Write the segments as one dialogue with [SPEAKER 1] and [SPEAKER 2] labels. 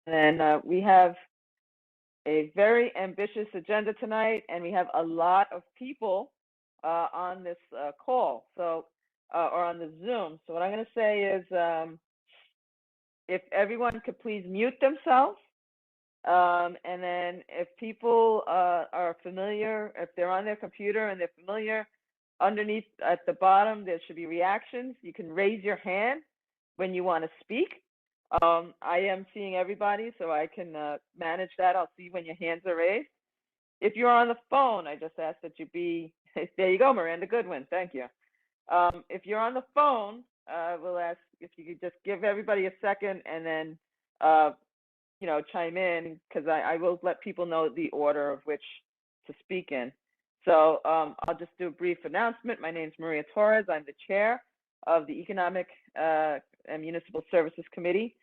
[SPEAKER 1] And we have a very ambitious agenda tonight, and we have a lot of people on this call, so or on the Zoom. So what I'm going to say is, if everyone could please mute themselves, and then if people are familiar, if they're on their computer and they're familiar, underneath at the bottom there should be reactions. You can raise your hand when you want to speak. I am seeing everybody, so I can manage that. I'll see when your hands are raised. If you're on the phone, I just ask that you be, there you go, Miranda Goodwin, thank you. If you're on the phone, we'll ask if you could just give everybody a second and then, chime in, because I will let people know the order of which to speak in. So I'll just do a brief announcement. My name is Maria Torres. I'm the chair of the Economic and Municipal Services Committee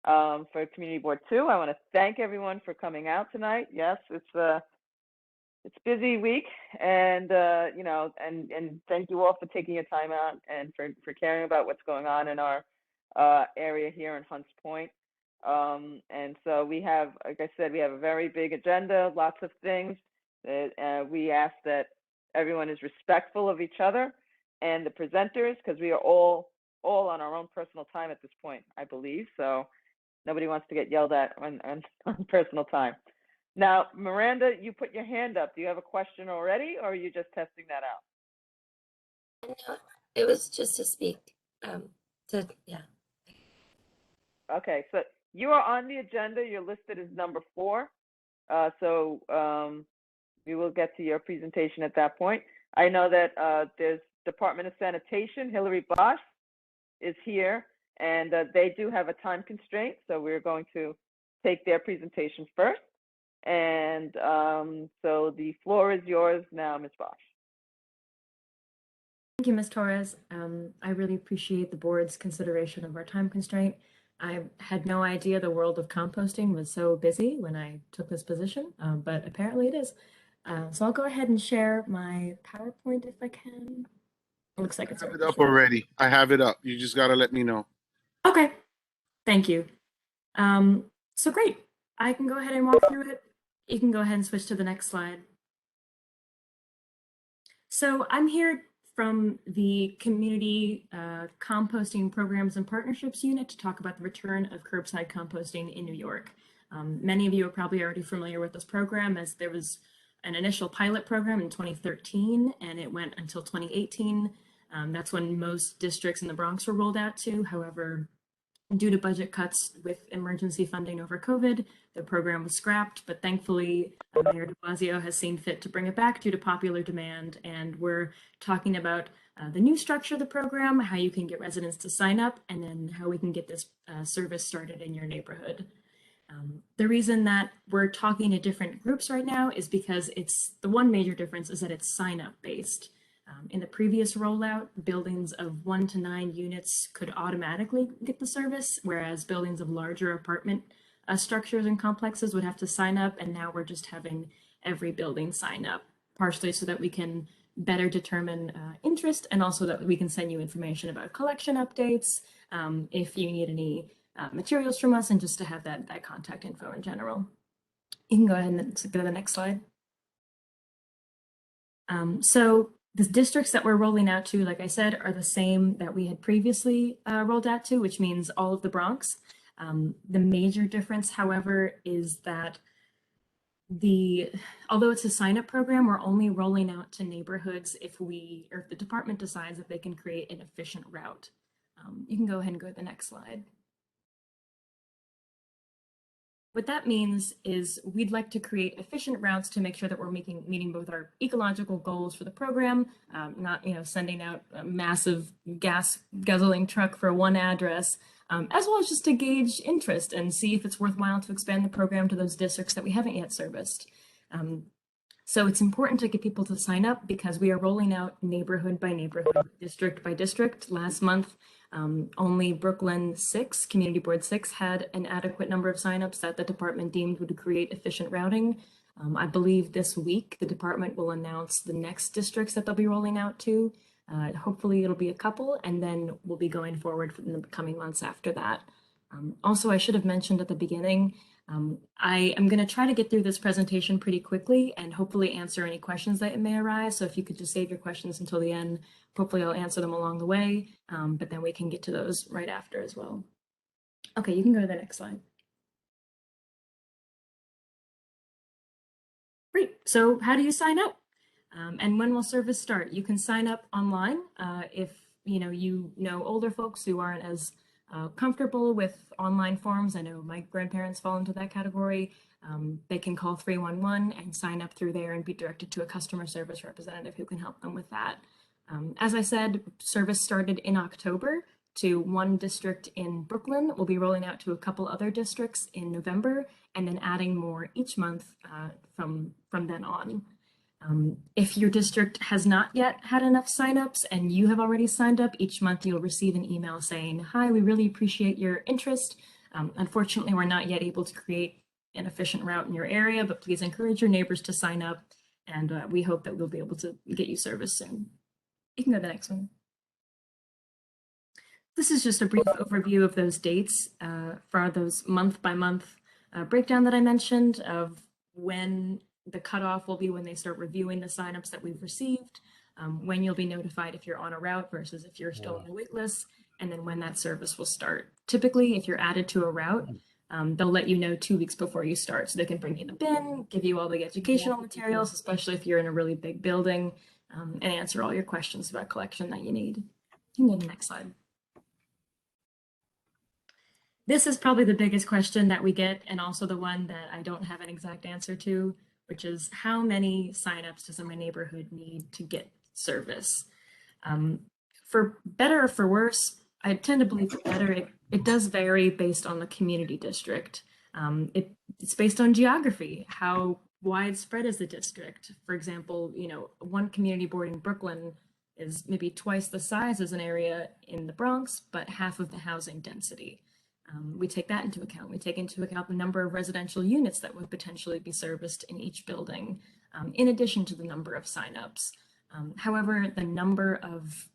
[SPEAKER 1] for Community Board 2. I want to thank everyone for coming out tonight. Yes, it's a busy week, and and thank you all for taking your time out and for caring about what's going on in our area here in Hunts Point. And so we have, like I said, we have a very big agenda, lots of things. We ask that everyone is respectful of each other and the presenters, because we are all on our own personal time at this point, I believe. So nobody wants to get yelled at on personal time. Now, Miranda, you put your hand up. Do you have a question already, or are you just testing that out?
[SPEAKER 2] No, it was just to speak. Yeah.
[SPEAKER 1] Okay, so you are on the agenda. You're listed as number 4. So we will get to your presentation at that point. I know that there's Department of Sanitation, Hillary Bosch is here, and they do have a time constraint, so we're going to take their presentation first. And so the floor is yours now, Ms. Bosch.
[SPEAKER 3] Thank you, Ms. Torres. I really appreciate the board's consideration of our time constraint. I had no idea the world of composting was so busy when I took this position, but apparently it is. So I'll go ahead and share my PowerPoint if I can. It looks like it's
[SPEAKER 4] up already. I have it up. You just got to let me know.
[SPEAKER 3] Okay, thank you. So great. I can go ahead and walk through it. You can go ahead and switch to the next slide. So I'm here from the Community Composting Programs and Partnerships Unit to talk about the return of curbside composting in New York. Many of you are probably already familiar with this program, as there was an initial pilot program in 2013 and it went until 2018. That's when most districts in the Bronx were rolled out to. However, due to budget cuts with emergency funding over COVID, the program was scrapped, but thankfully Mayor de Blasio has seen fit to bring it back due to popular demand. And we're talking about the new structure of the program, how you can get residents to sign up, and then how we can get this service started in your neighborhood. The reason that we're talking to different groups right now is because the one major difference is that it's sign up based. In the previous rollout, buildings of 1 to 9 units could automatically get the service, whereas buildings of larger apartment structures and complexes would have to sign up. And now we're just having every building sign up, partially so that we can better determine interest, and also that we can send you information about collection updates, if you need any materials from us, and just to have that contact info in general. You can go ahead and go to the next slide. So the districts that we're rolling out to, like I said, are the same that we had previously rolled out to, which means all of the Bronx. The major difference, however, is that although it's a sign-up program, we're only rolling out to neighborhoods if the department decides that they can create an efficient route. You can go ahead and go to the next slide. What that means is we'd like to create efficient routes to make sure that we're meeting both our ecological goals for the program, not sending out a massive guzzling truck for one address, as well as just to gauge interest and see if it's worthwhile to expand the program to those districts that we haven't yet serviced. So it's important to get people to sign up because we are rolling out neighborhood by neighborhood, district by district. Last month, only Brooklyn 6, Community Board 6, had an adequate number of signups that the department deemed would create efficient routing. I believe this week the department will announce the next districts that they'll be rolling out to. Hopefully it'll be a couple, and then we'll be going forward in the coming months after that. Also, I should have mentioned at the beginning, I am going to try to get through this presentation pretty quickly and hopefully answer any questions that may arise. So if you could just save your questions until the end, hopefully I'll answer them along the way, but then we can get to those right after as well. Okay, you can go to the next slide. Great, so how do you sign up? And when will service start? You can sign up online if you know older folks who aren't as comfortable with online forms. I know my grandparents fall into that category. They can call 311 and sign up through there and be directed to a customer service representative who can help them with that. As I said, service started in October to one district in Brooklyn. We'll be rolling out to a couple other districts in November and then adding more each month from then on. If your district has not yet had enough signups and you have already signed up, each month you'll receive an email saying, "Hi, we really appreciate your interest. Unfortunately, we're not yet able to create an efficient route in your area, but please encourage your neighbors to sign up, and we hope that we'll be able to get you service soon." You can go to the next one. This is just a brief overview of those dates for those month-by-month breakdown that I mentioned of when the cutoff will be when they start reviewing the signups that we've received, when you'll be notified if you're on a route versus if you're still on the wait list, and then when that service will start. Typically, if you're added to a route, they'll let you know 2 weeks before you start, so they can bring you the bin, give you all the educational materials, especially if you're in a really big building, and answer all your questions about collection that you need. You can go to the next slide. This is probably the biggest question that we get, and also the one that I don't have an exact answer to, which is how many signups does my neighborhood need to get service? For better or for worse, I tend to believe for better. It does vary based on the community district. It's based on geography. How widespread is the district? For example, one community board in Brooklyn is maybe twice the size as an area in the Bronx, but half of the housing density. We take that into account. We take into account the number of residential units that would potentially be serviced in each building, in addition to the number of signups. However, the number of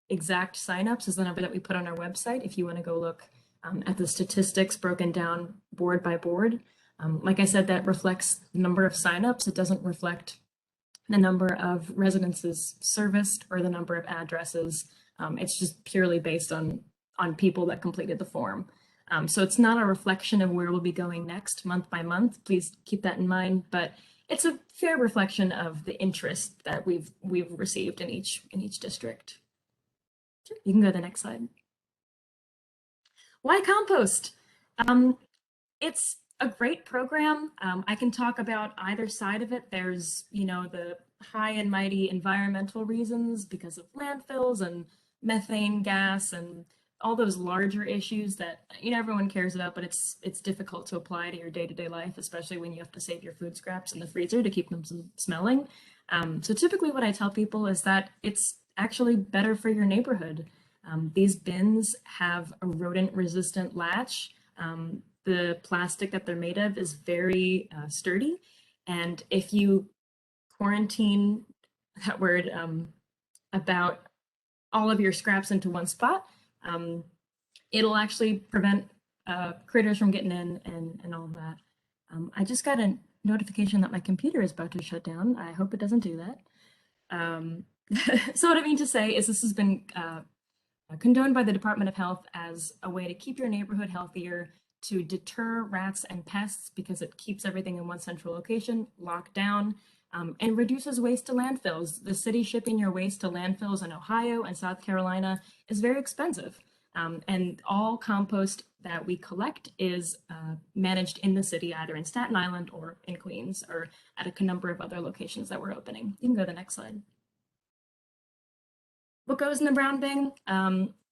[SPEAKER 3] exact signups is the number that we put on our website if you want to go look at the statistics broken down board by board. Like I said, that reflects the number of signups. It doesn't reflect the number of residences serviced or the number of addresses. It's just purely based on people that completed the form. So it's not a reflection of where we'll be going next month by month. Please keep that in mind, but it's a fair reflection of the interest that we've received in each district. Sure. You can go to the next slide. Why Compost? It's a great program. I can talk about either side of it. There's, the high and mighty environmental reasons because of landfills and methane gas and all those larger issues that everyone cares about, but it's difficult to apply to your day-to-day life, especially when you have to save your food scraps in the freezer to keep them smelling. So typically what I tell people is that it's actually better for your neighborhood. These bins have a rodent-resistant latch. The plastic that they're made of is very sturdy, and if you quarantine, that word, about all of your scraps into one spot, it'll actually prevent critters from getting in and all of that. I just got a notification that my computer is about to shut down. I hope it doesn't do that. So what I mean to say is this has been condoned by the Department of Health as a way to keep your neighborhood healthier, to deter rats and pests because it keeps everything in one central location, locked down, and reduces waste to landfills. The city shipping your waste to landfills in Ohio and South Carolina is very expensive. And all compost that we collect is managed in the city, either in Staten Island or in Queens, or at a number of other locations that we're opening. You can go to the next slide. What goes in the brown bin?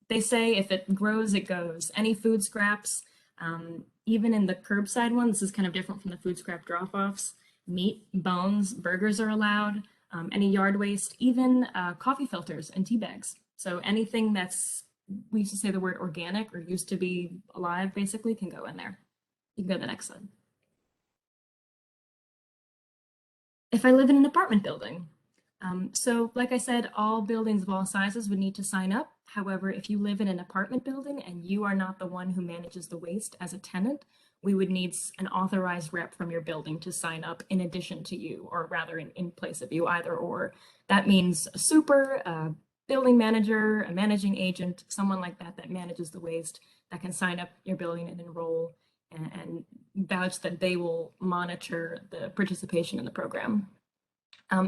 [SPEAKER 3] They say if it grows, it goes. Any food scraps, even in the curbside one, this is kind of different from the food scrap drop-offs. Meat, bones, burgers are allowed, any yard waste, even coffee filters and tea bags. So anything that's, we used to say the word organic or used to be alive, basically, can go in there. You can go to the next slide. If I live in an apartment building, so like I said, all buildings of all sizes would need to sign up. However, if you live in an apartment building and you are not the one who manages the waste as a tenant, we would need an authorized rep from your building to sign up in addition to you, or rather in place of you, either or. That means a super, a building manager, a managing agent, someone like that that manages the waste, that can sign up your building and enroll and vouch that they will monitor the participation in the program.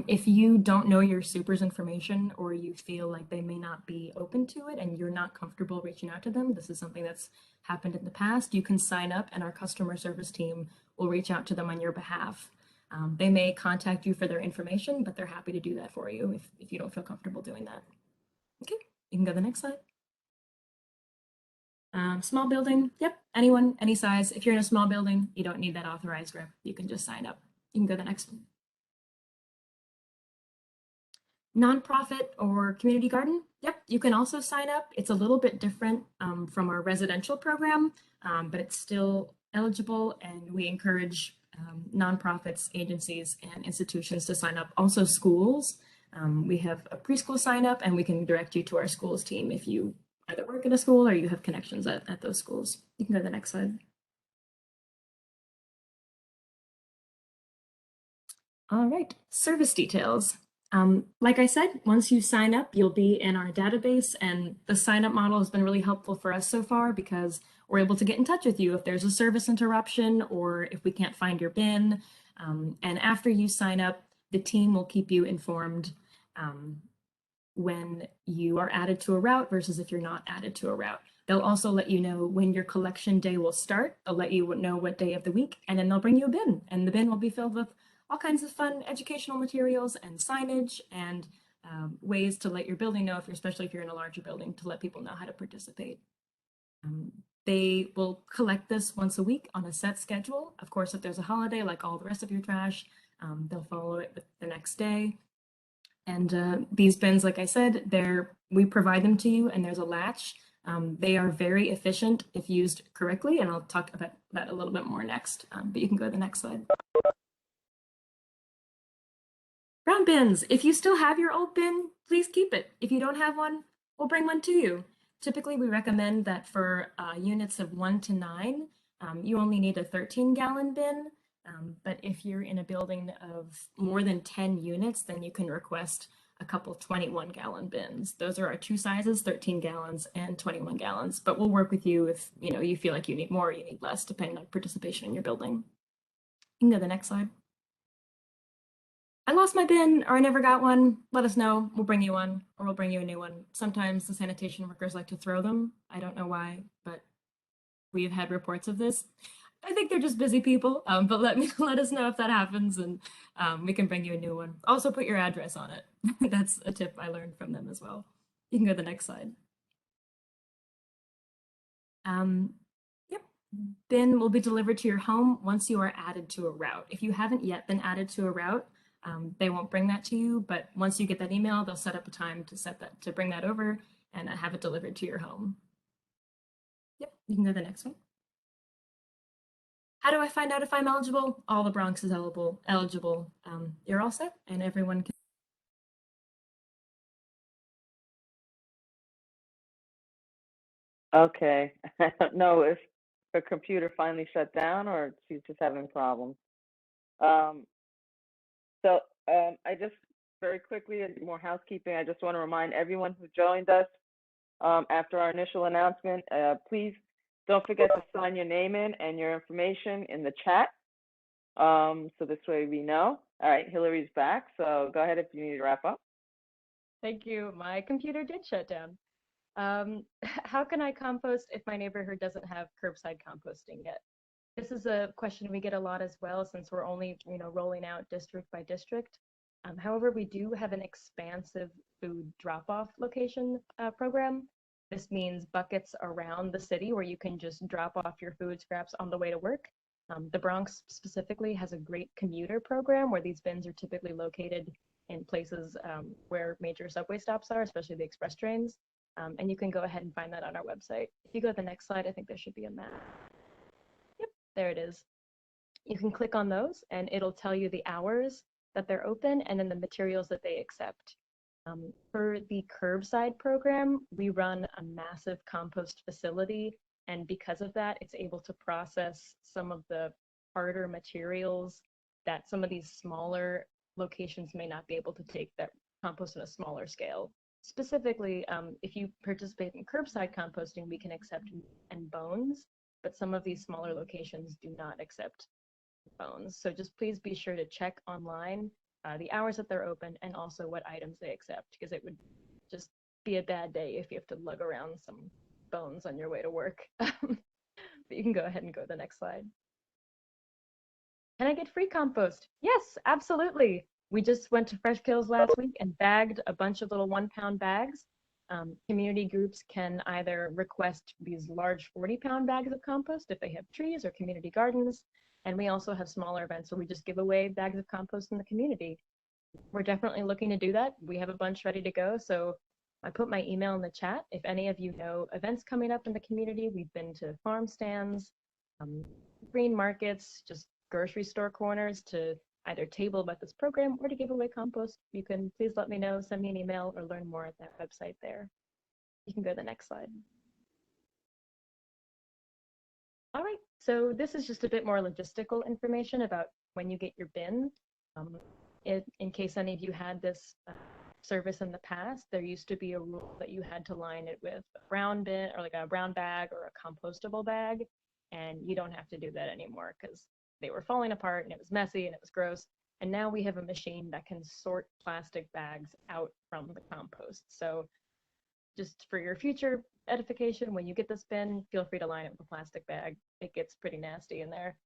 [SPEAKER 3] If you don't know your super's information, or you feel like they may not be open to it and you're not comfortable reaching out to them, this is something that's happened in the past, you can sign up and our customer service team will reach out to them on your behalf. They may contact you for their information, but they're happy to do that for you if you don't feel comfortable doing that. Okay, you can go to the next slide. Small building, yep, anyone, any size. If you're in a small building, you don't need that authorized rep. You can just sign up. You can go to the next one. Nonprofit or community garden, yep, you can also sign up. It's a little bit different from our residential program, but it's still eligible, and we encourage nonprofits, agencies, and institutions to sign up. Also schools, we have a preschool sign up, and we can direct you to our schools team if you either work at a school or you have connections at those schools. You can go to the next slide. All right, service details. Like I said, once you sign up, you'll be in our database, and the sign up model has been really helpful for us so far because we're able to get in touch with you if there's a service interruption or if we can't find your bin. And after you sign up, the team will keep you informed when you are added to a route versus if you're not added to a route. They'll also let you know when your collection day will start. They'll let you know what day of the week, and then they'll bring you a bin, and the bin will be filled with all kinds of fun educational materials and signage and ways to let your building know, especially if you're in a larger building, to let people know how to participate. They will collect this once a week on a set schedule. Of course, if there's a holiday, like all the rest of your trash, they'll follow it the next day. And these bins, like I said, we provide them to you, and there's a latch. They are very efficient if used correctly, and I'll talk about that a little bit more next, but you can go to the next slide. Brown bins. If you still have your old bin, please keep it. If you don't have one, we'll bring one to you. Typically, we recommend that for units of 1 to 9, you only need a 13-gallon bin. But if you're in a building of more than 10 units, then you can request a couple 21-gallon bins. Those are our two sizes, 13 gallons and 21 gallons. But we'll work with you if you feel like you need more or you need less, depending on participation in your building. You can go to the next slide. I lost my bin, or I never got one. Let us know. We'll bring you one, or we'll bring you a new one. Sometimes the sanitation workers like to throw them. I don't know why, but we've had reports of this. I think they're just busy people, but let us know if that happens, and we can bring you a new one. Also put your address on it. That's a tip I learned from them as well. You can go to the next slide. Yep, bin will be delivered to your home once you are added to a route. If you haven't yet been added to a route, they won't bring that to you, but once you get that email, they'll set up a time to bring that over and have it delivered to your home. Yep, you can go to the next one. How do I find out if I'm eligible? All the Bronx is eligible. You're all set, and everyone can.
[SPEAKER 1] Okay. I don't know if her computer finally shut down or she's just having problems. I just very quickly, more housekeeping, I just want to remind everyone who joined us after our initial announcement, please don't forget to sign your name in and your information in the chat. So this way we know. All right, Hillary's back, so go ahead if you need to wrap up.
[SPEAKER 5] Thank you. My computer did shut down. How can I compost if my neighborhood doesn't have curbside composting yet? This is a question we get a lot as well, since we're only rolling out district by district. However, we do have an expansive food drop-off location program. This means buckets around the city where you can just drop off your food scraps on the way to work. The Bronx specifically has a great commuter program where these bins are typically located in places where major subway stops are, especially the express trains. And you can go ahead and find that on our website. If you go to the next slide, I think there should be a map. Yep, there it is. You can click on those and it'll tell you the hours that they're open and then the materials that they accept. For the Curbside program, we run a massive compost facility And because of that, it's able to process some of the harder materials that some of these smaller locations may not be able to take that compost on a smaller scale. Specifically, if you participate in curbside composting, we can accept meat and bones, but some of these smaller locations do not accept bones. So just please be sure to check online the hours that they're open and also what items they accept, because it would just be a bad day if you have to lug around some bones on your way to work. But you can go ahead and go to the next slide. Can I get free compost? Yes, absolutely. We just went to Fresh Kills last week and bagged a bunch of little 1-pound bags. Community groups can either request these large 40-pound bags of compost if they have trees or community gardens. And we also have smaller events where we just give away bags of compost in the community. We're definitely looking to do that. We have a bunch ready to go. So I put my email in the chat. If any of you know events coming up in the community, we've been to farm stands, green markets, just grocery store corners to either table about this program or to give away compost. You can please let me know, send me an email, or learn more at that website there. You can go to the next slide. All right, so this is just a bit more logistical information about when you get your bin. In case any of you had this service in the past, there used to be a rule that you had to line it with a brown bin or like a brown bag or a compostable bag, and you don't have to do that anymore because they were falling apart and it was messy and it was gross. And now we have a machine that can sort plastic bags out from the compost. So just for your future edification, when you get this bin, feel free to line it with a plastic bag. It gets pretty nasty in there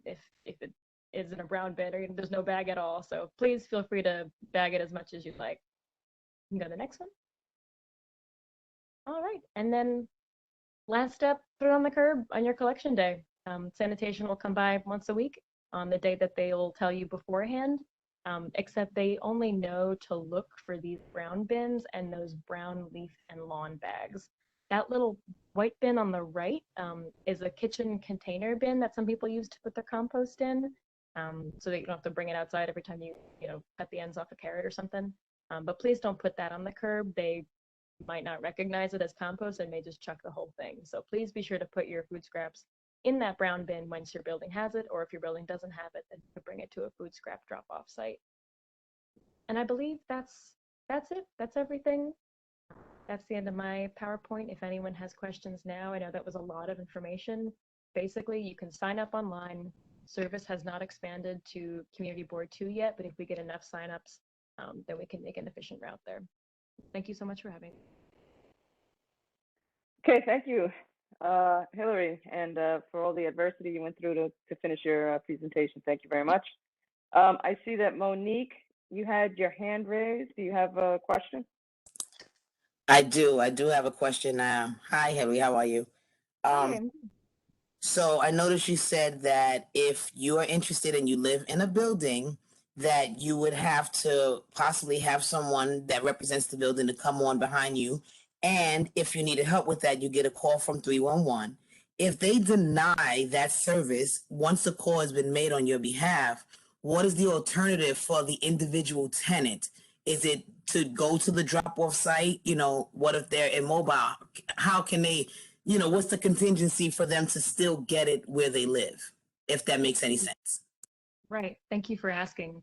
[SPEAKER 5] if it is in a brown bin or there's no bag at all. So please feel free to bag it as much as you'd like. You can go to the next one. All right, and then last step, put it on the curb on your collection day. Sanitation will come by once a week on the day that they'll tell you beforehand, except they only know to look for these brown bins and those brown leaf and lawn bags. That little white bin on the right is a kitchen container bin that some people use to put their compost in, so that you don't have to bring it outside every time you cut the ends off a carrot or something. But please don't put that on the curb. They might not recognize it as compost and may just chuck the whole thing. So please be sure to put your food scraps in that brown bin once your building has it, or if your building doesn't have it, then you can bring it to a food scrap drop-off site. And I believe that's it. That's everything. That's the end of my PowerPoint. If anyone has questions now, I know that was a lot of information. Basically, you can sign up online. Service has not expanded to Community Board 2 yet, but if we get enough signups, then we can make an efficient route there. Thank you so much for having me.
[SPEAKER 1] Okay, thank you, Hillary, and for all the adversity you went through to finish your presentation. Thank you very much. I see that Monique, you had your hand raised. Do you have a question?
[SPEAKER 6] I do have a question now. Hi, Hillary, how are you?
[SPEAKER 5] Hi.
[SPEAKER 6] So I noticed you said that if you are interested and you live in a building, that you would have to possibly have someone that represents the building to come on behind you. And if you needed help with that, you get a call from 311. If they deny that service, once a call has been made on your behalf, what is the alternative for the individual tenant? Is it to go to the drop-off site? What if they're immobile? How can they, what's the contingency for them to still get it where they live, if that makes any sense?
[SPEAKER 5] Right. Thank you for asking.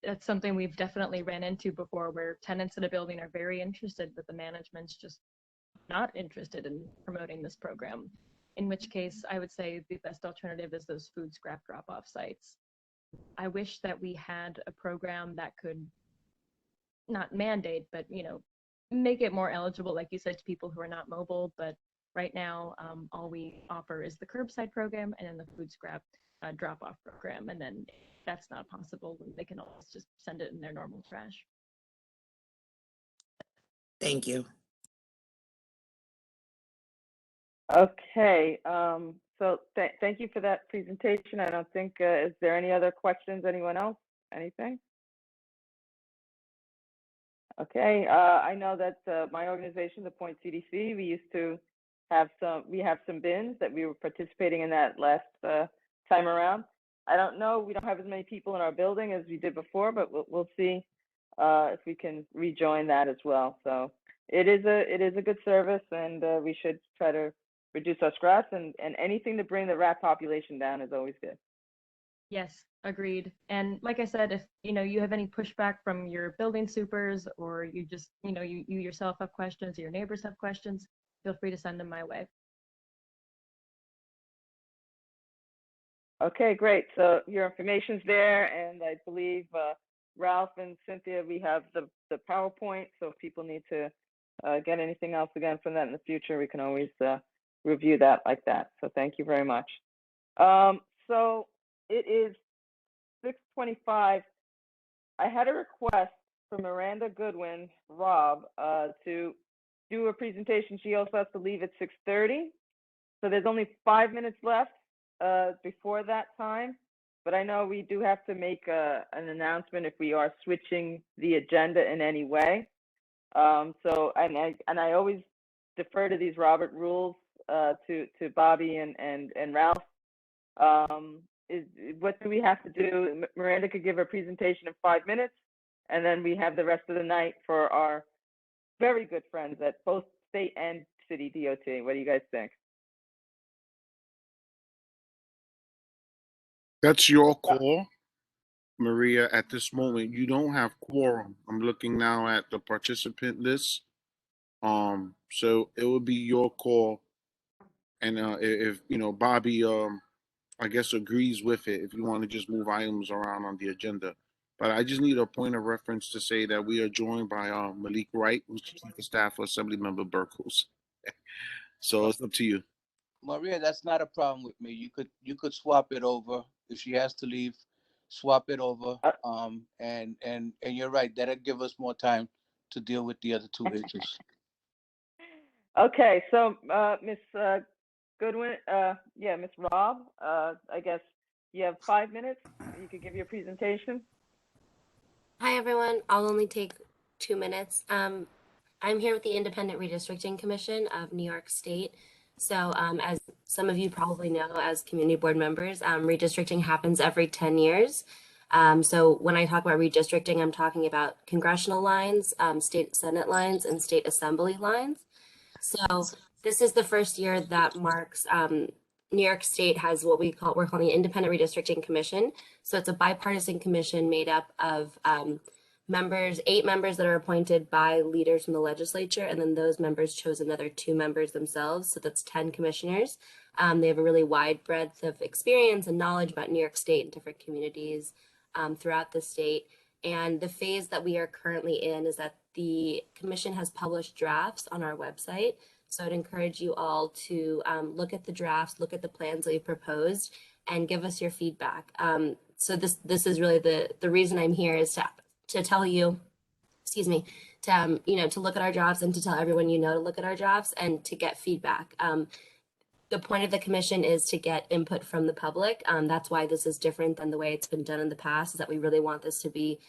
[SPEAKER 5] That's something we've definitely ran into before, where tenants in a building are very interested, but the management's just not interested in promoting this program. In which case, I would say the best alternative is those food scrap drop-off sites. I wish that we had a program that could not mandate, but make it more eligible, like you said, to people who are not mobile. But right now, all we offer is the curbside program and then the food scrap drop-off program. And then if that's not possible, they can always just send it in their normal trash.
[SPEAKER 6] Thank you.
[SPEAKER 1] Okay, so thank you for that presentation. I don't think, is there any other questions? Anyone else? Anything? Okay, I know that my organization, the Point CDC, we used to have some bins that we were participating in that last time around. I don't know, we don't have as many people in our building as we did before, but we'll see if we can rejoin that as well. So it is a good service, and we should try to reduce our scraps, and anything to bring the rat population down is always good.
[SPEAKER 5] Yes, agreed. And like I said, if you have any pushback from your building supers, or you just you yourself have questions, or your neighbors have questions, feel free to send them my way.
[SPEAKER 1] Okay, great. So your information's there, and I believe Ralph and Cynthia, we have the PowerPoint. So if people need to get anything else again from that in the future, we can always review that like that. So thank you very much. So it is 6:25. I had a request from Miranda Goodwin, Rob, to do a presentation. She also has to leave at 6:30. So there's only 5 minutes left before that time. But I know we do have to make an announcement if we are switching the agenda in any way. So I always defer to these Robert rules to Bobby and Ralph. What do we have to do? Miranda could give her presentation in 5 minutes, and then we have the rest of the night for our very good friends at both state and city DOT. What do you guys think?
[SPEAKER 4] That's your call, Maria. At this moment, you don't have quorum. I'm looking now at the participant list. So it would be your call, and if Bobby, I guess agrees with it, if you want to just move items around on the agenda. But I just need a point of reference to say that we are joined by Malik Wright, who's the Chief of Staff for Assemblymember Burkos. So it's up to you.
[SPEAKER 7] Maria, that's not a problem with me. You could swap it over if she has to leave. Swap it over. And you're right. That'll give us more time to deal with the other two issues.
[SPEAKER 1] Okay, so Miss Goodwin, Miss Rob, I guess you have 5 minutes. You could give your presentation.
[SPEAKER 2] Hi, everyone. I'll only take 2 minutes. I'm here with the Independent Redistricting Commission of New York State. So as some of you probably know, as community board members, redistricting happens every 10 years. So when I talk about redistricting, I'm talking about congressional lines, state Senate lines, and state assembly lines. So this is the first year that marks New York State has what we're calling the Independent Redistricting Commission. So it's a bipartisan commission made up of 8 members that are appointed by leaders from the legislature, and then those members chose another 2 members themselves. So that's 10 commissioners. They have a really wide breadth of experience and knowledge about New York State and different communities throughout the state. And the phase that we are currently in is that the commission has published drafts on our website. So I'd encourage you all to look at the drafts, look at the plans that we've proposed, and give us your feedback. So this is really the reason I'm here, is to tell you, to look at our drafts and to tell everyone to look at our drafts and to get feedback. The point of the commission is to get input from the public. That's why this is different than the way it's been done in the past, is that we really want this to be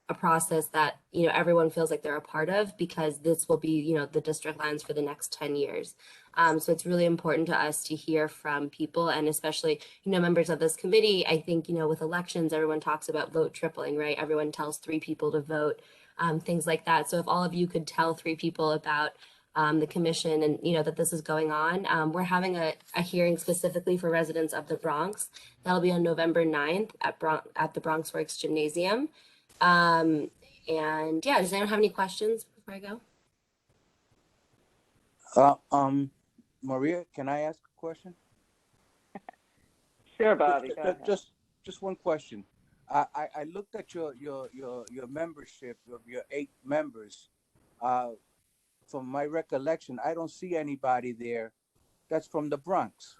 [SPEAKER 2] a process that, everyone feels like they're a part of, because this will be, the district lines for the next 10 years. So it's really important to us to hear from people, and especially, members of this committee. I think, with elections, everyone talks about vote tripling, right? Everyone tells 3 people to vote, things like that. So if all of you could tell 3 people about the commission and, that this is going on. We're having a hearing specifically for residents of the Bronx. That'll be on November 9th at the Bronx Works Gymnasium. And yeah, does anyone have any questions before I
[SPEAKER 7] go? Maria, can I ask a question?
[SPEAKER 1] Sure, Bobby. Go ahead.
[SPEAKER 7] Just one question. I looked at your membership of your 8 members. From my recollection, I don't see anybody there that's from the Bronx.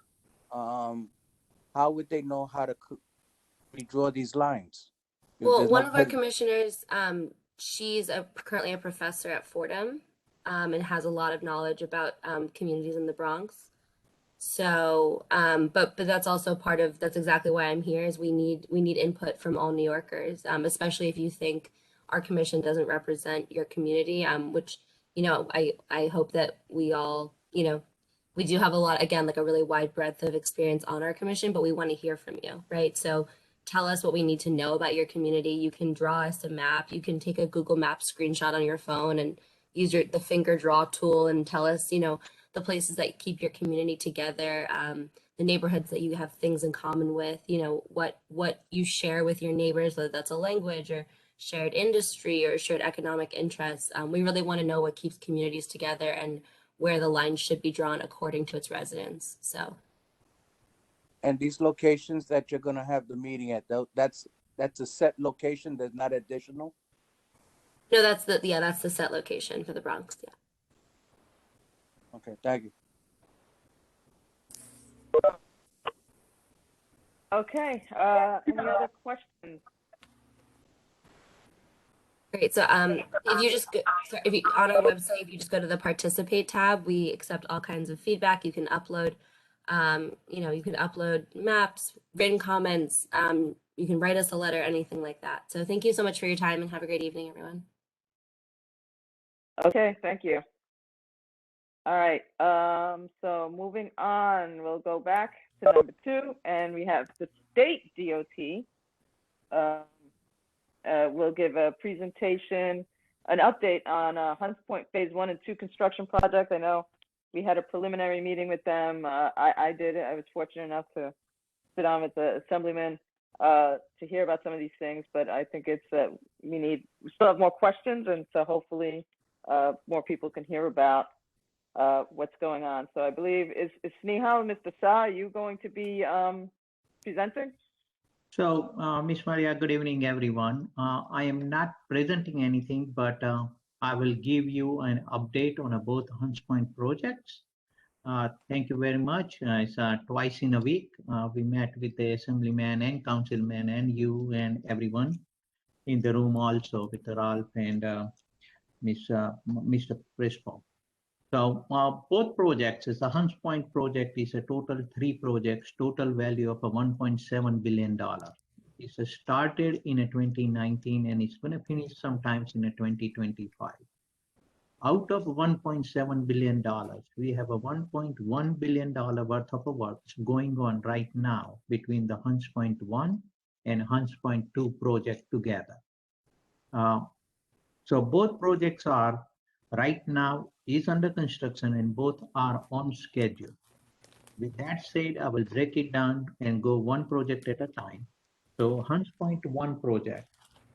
[SPEAKER 7] How would they know how to draw these lines?
[SPEAKER 2] Well, one of our commissioners, she's currently a professor at Fordham, and has a lot of knowledge about communities in the Bronx. So, but that's also that's exactly why I'm here, is we need input from all New Yorkers, especially if you think our commission doesn't represent your community, which, I hope that we all, we do have a lot, again, like a really wide breadth of experience on our commission, but we want to hear from you, right? So tell us what we need to know about your community. You can draw us a map. You can take a Google Maps screenshot on your phone and, use the finger draw tool and tell us, you know, the places that keep your community together, the neighborhoods that you have things in common with, you know, what you share with your neighbors, whether that's a language or shared industry or shared economic interests. We really want to know what keeps communities together and where the line should be drawn according to its residents. So.
[SPEAKER 7] And these locations that you're gonna have the meeting at, that's a set location. There's not additional.
[SPEAKER 2] No, that's the set location for the Bronx. Yeah.
[SPEAKER 7] Okay, thank you.
[SPEAKER 1] Okay, any other questions?
[SPEAKER 2] Great. So if you just go, sorry, if you on our website, if you just go to the participate tab, we accept all kinds of feedback. You can upload, you know, you can upload maps, written comments. You can write us a letter, anything like that. So thank you so much for your time and have a great evening, everyone.
[SPEAKER 1] Okay, thank you. All right, so moving on, we'll go back to number 2, and we have the state DOT. We'll give a presentation, an update on Hunts Point Phase 1 and 2 construction project. I know we had a preliminary meeting with them. I did it. I was fortunate enough to sit on with the assemblyman to hear about some of these things, but I think it's we still have more questions, and so hopefully more people can hear about what's going on. So I believe is Snehal, Mr. Shah, are you going to be presenting?
[SPEAKER 8] So, Ms. Maria, good evening, everyone. I am not presenting anything, but I will give you an update on both Hunts Point projects. Thank you very much. It's twice in a week. We met with the assemblyman and councilman and you and everyone in the room also with Ralph and Mr. Prespo. So both projects, the Hunts Point project is a total 3 projects, total value of $1.7 billion. It's started in 2019 and it's going to finish sometimes in 2025. Out of $1.7 billion, we have a $1.1 billion worth of works going on right now between the Hunts Point 1 and Hunts Point 2 project together. So both projects are right now is under construction and both are on schedule. With that said, I will break it down and go one project at a time. So Hunts Point 1 project.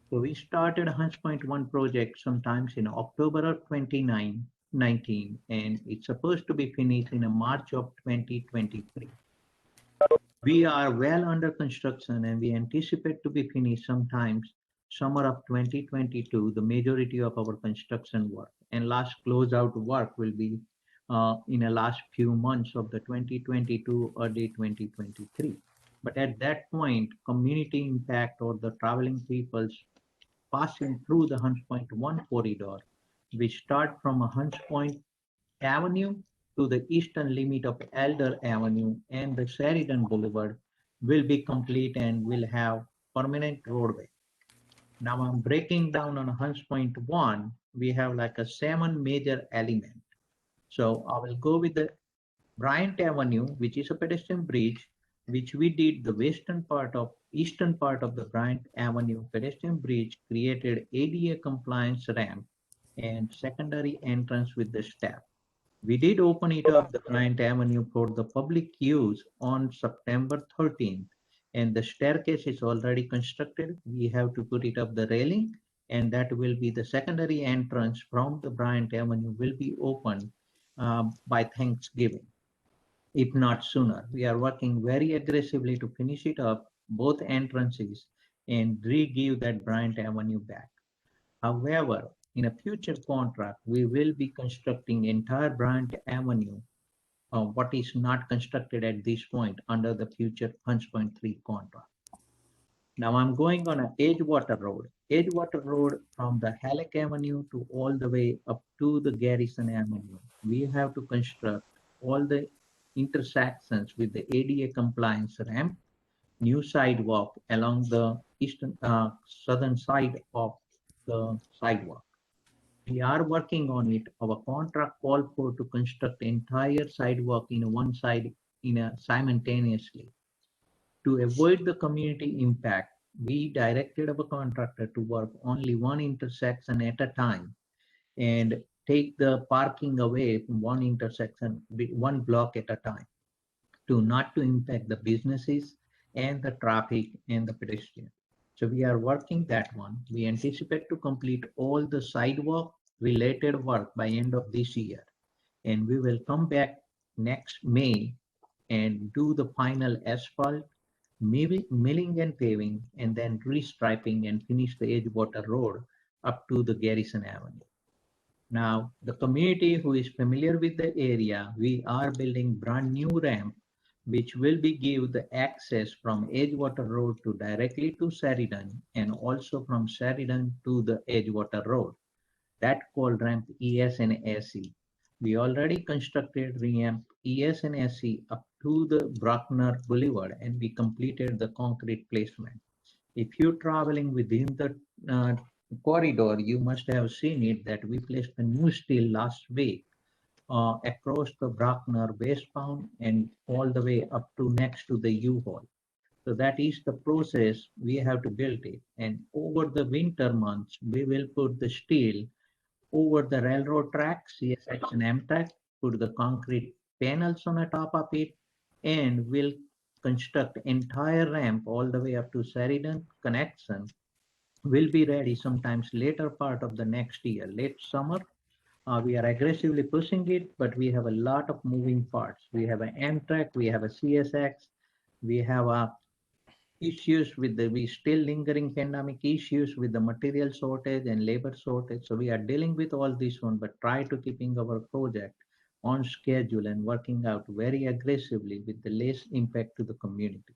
[SPEAKER 8] So we started Hunts Point 1 project sometimes in October of 2019 and it's supposed to be finished in March of 2023. We are well under construction and we anticipate to be finished sometimes summer of 2022, the majority of our construction work, and last closeout work will be in the last few months of the 2022, early 2023. But at that point, community impact or the traveling peoples passing through the Hunts Point 1 corridor, we start from a Hunts Point Avenue to the eastern limit of Elder Avenue and the Sheridan Boulevard will be complete and will have permanent roadway. Now I'm breaking down on Hunts Point 1, we have like a 7 major element. So I will go with the Bryant Avenue, which is a pedestrian bridge, which we did the eastern part of the Bryant Avenue pedestrian bridge, created ADA compliance ramp and secondary entrance with the step. We did open it up, the Bryant Avenue, for the public use on September 13th. And the staircase is already constructed. We have to put it up the railing, and that will be the secondary entrance from the Bryant Avenue will be open by Thanksgiving, if not sooner. We are working very aggressively to finish it up, both entrances, and re-give that Bryant Avenue back. However, in a future contract, we will be constructing entire Bryant Avenue, what is not constructed at this point under the future Hunts Point 3 contract. Now I'm going on an Edgewater Road. Edgewater Road from the Halleck Avenue to all the way up to the Garrison Avenue. We have to construct all the intersections with the ADA compliance ramp, new sidewalk along the eastern, southern side of the sidewalk. We are working on it. Our contract called for to construct entire sidewalk in one side simultaneously. To avoid the community impact, we directed our contractor to work only one intersection at a time. And take the parking away from one intersection, one block at a time, to not to impact the businesses and the traffic and the pedestrian. So we are working that one. We anticipate to complete all the sidewalk related work by end of this year. And we will come back next May and do the final asphalt, milling and paving, and then restriping and finish the Edgewater Road up to the Garrison Avenue. Now, the community who is familiar with the area, we are building brand new ramp, which will be give the access from Edgewater Road to directly to Sheridan, and also from Sheridan to the Edgewater Road. That called ramp ES and SE. We already constructed ramp ES and SE up to the Bruckner Boulevard, and we completed the concrete placement. If you're traveling within the corridor, you must have seen it that we placed a new steel last week across the Bruckner westbound and all the way up to next to the U-Haul. So that is the process we have to build it. And over the winter months, we will put the steel over the railroad tracks, CSX and Amtrak, put the concrete panels on the top of it, and will construct entire ramp all the way up to Sheridan connection. Will be ready sometimes later part of the next year, late summer. We are aggressively pushing it, but we have a lot of moving parts. We have an Amtrak, we have a CSX, we have a issues with the we still lingering pandemic issues with the material shortage and labor shortage. So we are dealing with all this one, but try to keeping our project on schedule and working out very aggressively with the less impact to the community.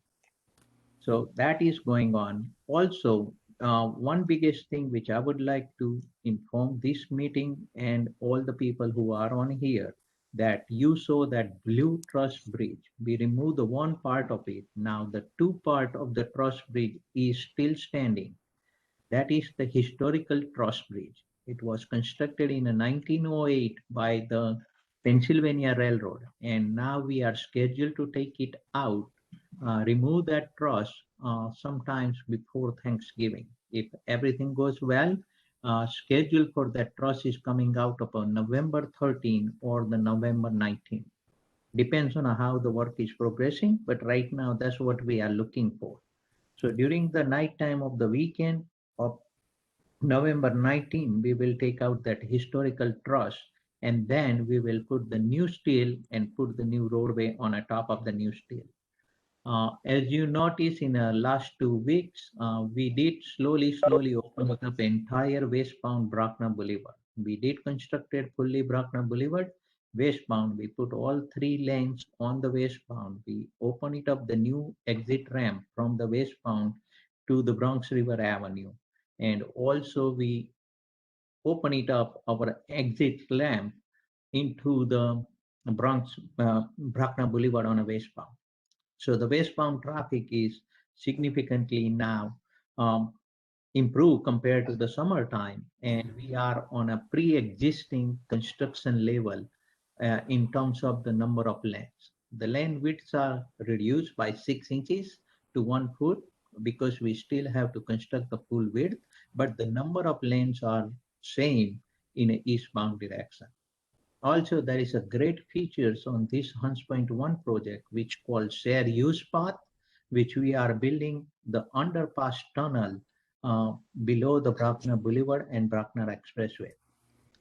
[SPEAKER 8] So that is going on. Also, one biggest thing which I would like to inform this meeting and all the people who are on here, that you saw that blue truss bridge. We removed the one part of it. Now the two part of the truss bridge is still standing. That is the historical truss bridge. It was constructed in 1908 by the Pennsylvania Railroad, and now we are scheduled to take it out, remove that truss sometimes before Thanksgiving. If everything goes well, schedule for that truss is coming out upon November 13 or the November 19. Depends on how the work is progressing, but right now that's what we are looking for. So during the night time of the weekend of November 19, we will take out that historical truss, and then we will put the new steel and put the new roadway on a top of the new steel. As you notice in the last 2 weeks, we did slowly open up the entire westbound Bruckner Boulevard. We did constructed fully Bruckner Boulevard. Westbound, we put all 3 lanes on the westbound. We open it up the new exit ramp from the westbound to the Bronx River Avenue. And also we open it up our exit ramp into the Bruckner Boulevard on a westbound. So the westbound traffic is significantly now improved compared to the summertime, and we are on a pre-existing construction level in terms of the number of lanes. The lane widths are reduced by 6 inches to 1 foot because we still have to construct the full width, but the number of lanes are same in an eastbound direction. Also, there is a great features on this Hunts Point 1 project, which called share use path, which we are building the underpass tunnel below the Bruckner Boulevard and Bruckner Expressway.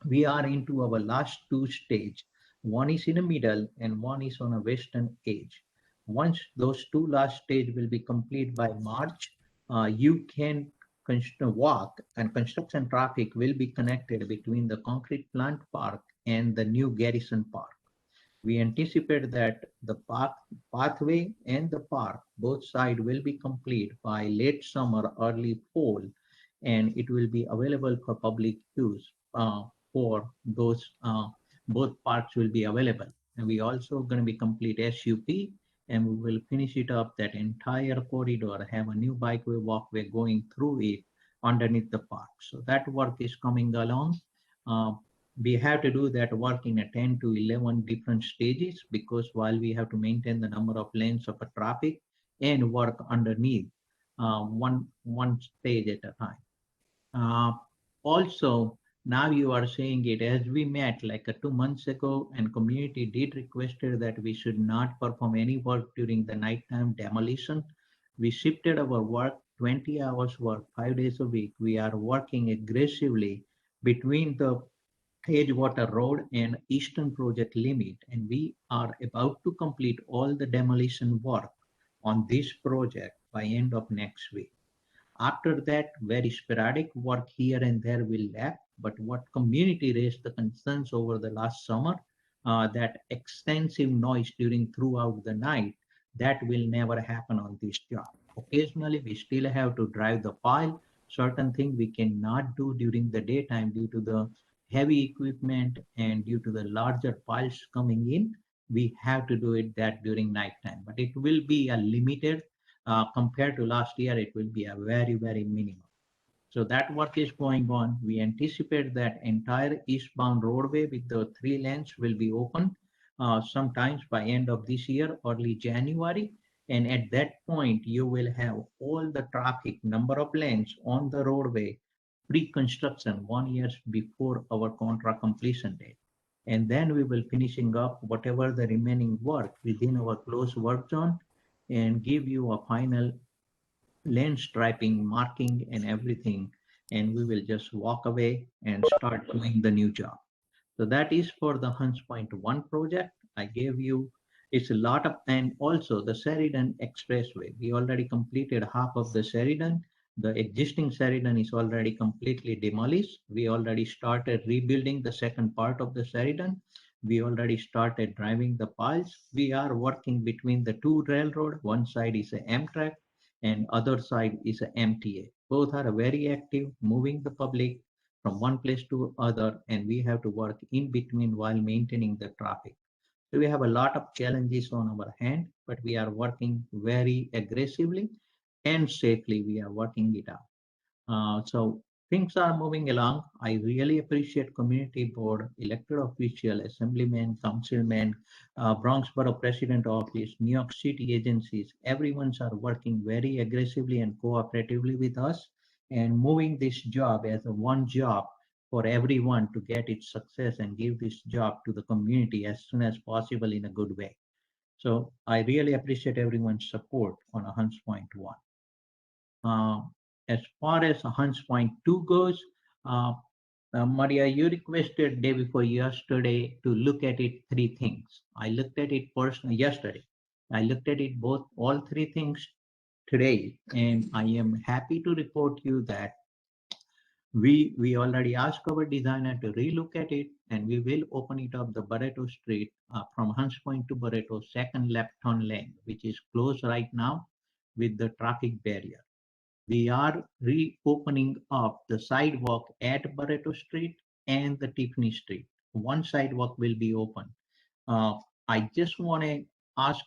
[SPEAKER 8] We are into our last 2 stages. One is in the middle and one is on a western edge. Once those 2 last stages will be complete by March, you can walk, and construction traffic will be connected between the concrete plant park and the new Garrison Park. We anticipate that the pathway and the park, both sides will be complete by late summer, early fall, and it will be available for public use for those, both parks will be available. And we also going to be complete SUP, and we will finish it up that entire corridor, have a new bikeway walkway going through it underneath the park. So that work is coming along. We have to do that work in a 10 to 11 different stages, because while we have to maintain the number of lanes of a traffic and work underneath one stage at a time. Also, Now you are saying it as we met like 2 months ago, and community did requested that we should not perform any work during the nighttime demolition. We shifted our work 20 hours work 5 days a week. We are working aggressively between the Edgewater Road and Eastern Project limit, and we are about to complete all the demolition work on this project by end of next week. After that, very sporadic work here and there will left, but what community raised the concerns over the last summer, that extensive noise during throughout the night, that will never happen on this job. Occasionally, we still have to drive the pile. Certain things we cannot do during the daytime due to the heavy equipment and due to the larger piles coming in. We have to do it that during nighttime, but it will be a limited compared to last year, it will be a very, very minimum. So that work is going on. We anticipate that entire eastbound roadway with the 3 lanes will be open sometimes by end of this year, early January. And at that point, you will have all the traffic, number of lanes on the roadway pre-construction 1 year before our contract completion date. And then we will finishing up whatever the remaining work within our closed work zone and give you a final lane striping, marking, and everything. And we will just walk away and start doing the new job. So that is for the Hunts Point 1 project. I gave you, it's a lot of, and also the Sheridan Expressway. We already completed half of the Sheridan. The existing Sheridan is already completely demolished. We already started rebuilding the second part of the Sheridan. We already started driving the piles. We are working between the two railroad. One side is a Amtrak and other side is a MTA. Both are very active, moving the public from one place to other, and we have to work in between while maintaining the traffic. So we have a lot of challenges on our hand, but we are working very aggressively and safely. We are working it out. So things are moving along. I really appreciate community board, elected official, assemblyman, councilman, Bronx Borough President Office, New York City agencies. Everyone's are working very aggressively and cooperatively with us and moving this job as a one job for everyone to get its success and give this job to the community as soon as possible in a good way. So I really appreciate everyone's support on a Hunts Point 1. Uh, as far as Hunts Point 2 goes, uh, Maria, you requested day before yesterday to look at it 3 things. I looked at it personally yesterday. I looked at it both all 3 things today, and I am happy to report you that we already asked our designer to relook at it, and we will open it up the Barreto Street from Hunts Point to Barreto, second left turn lane, which is closed right now with the traffic barrier. We are reopening up the sidewalk at Barreto Street and the Tiffany Street. One sidewalk will be open. I just want to ask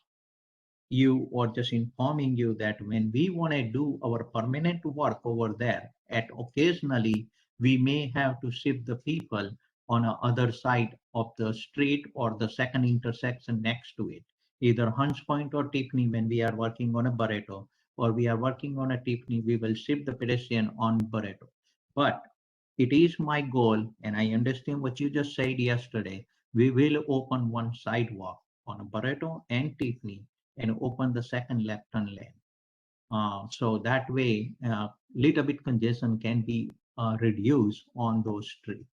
[SPEAKER 8] you or just informing you that when we want to do our permanent work over there, at occasionally we may have to shift the people on the other side of the street or the second intersection next to it, either Hunts Point or Tiffany when we are working on a Barreto, or we are working on a Tiffany, we will shift the pedestrian on Barreto. But it is my goal, and I understand what you just said yesterday, we will open one sidewalk on a Barreto and Tiffany and open the second left turn lane. So that way, little bit congestion can be reduced on those streets.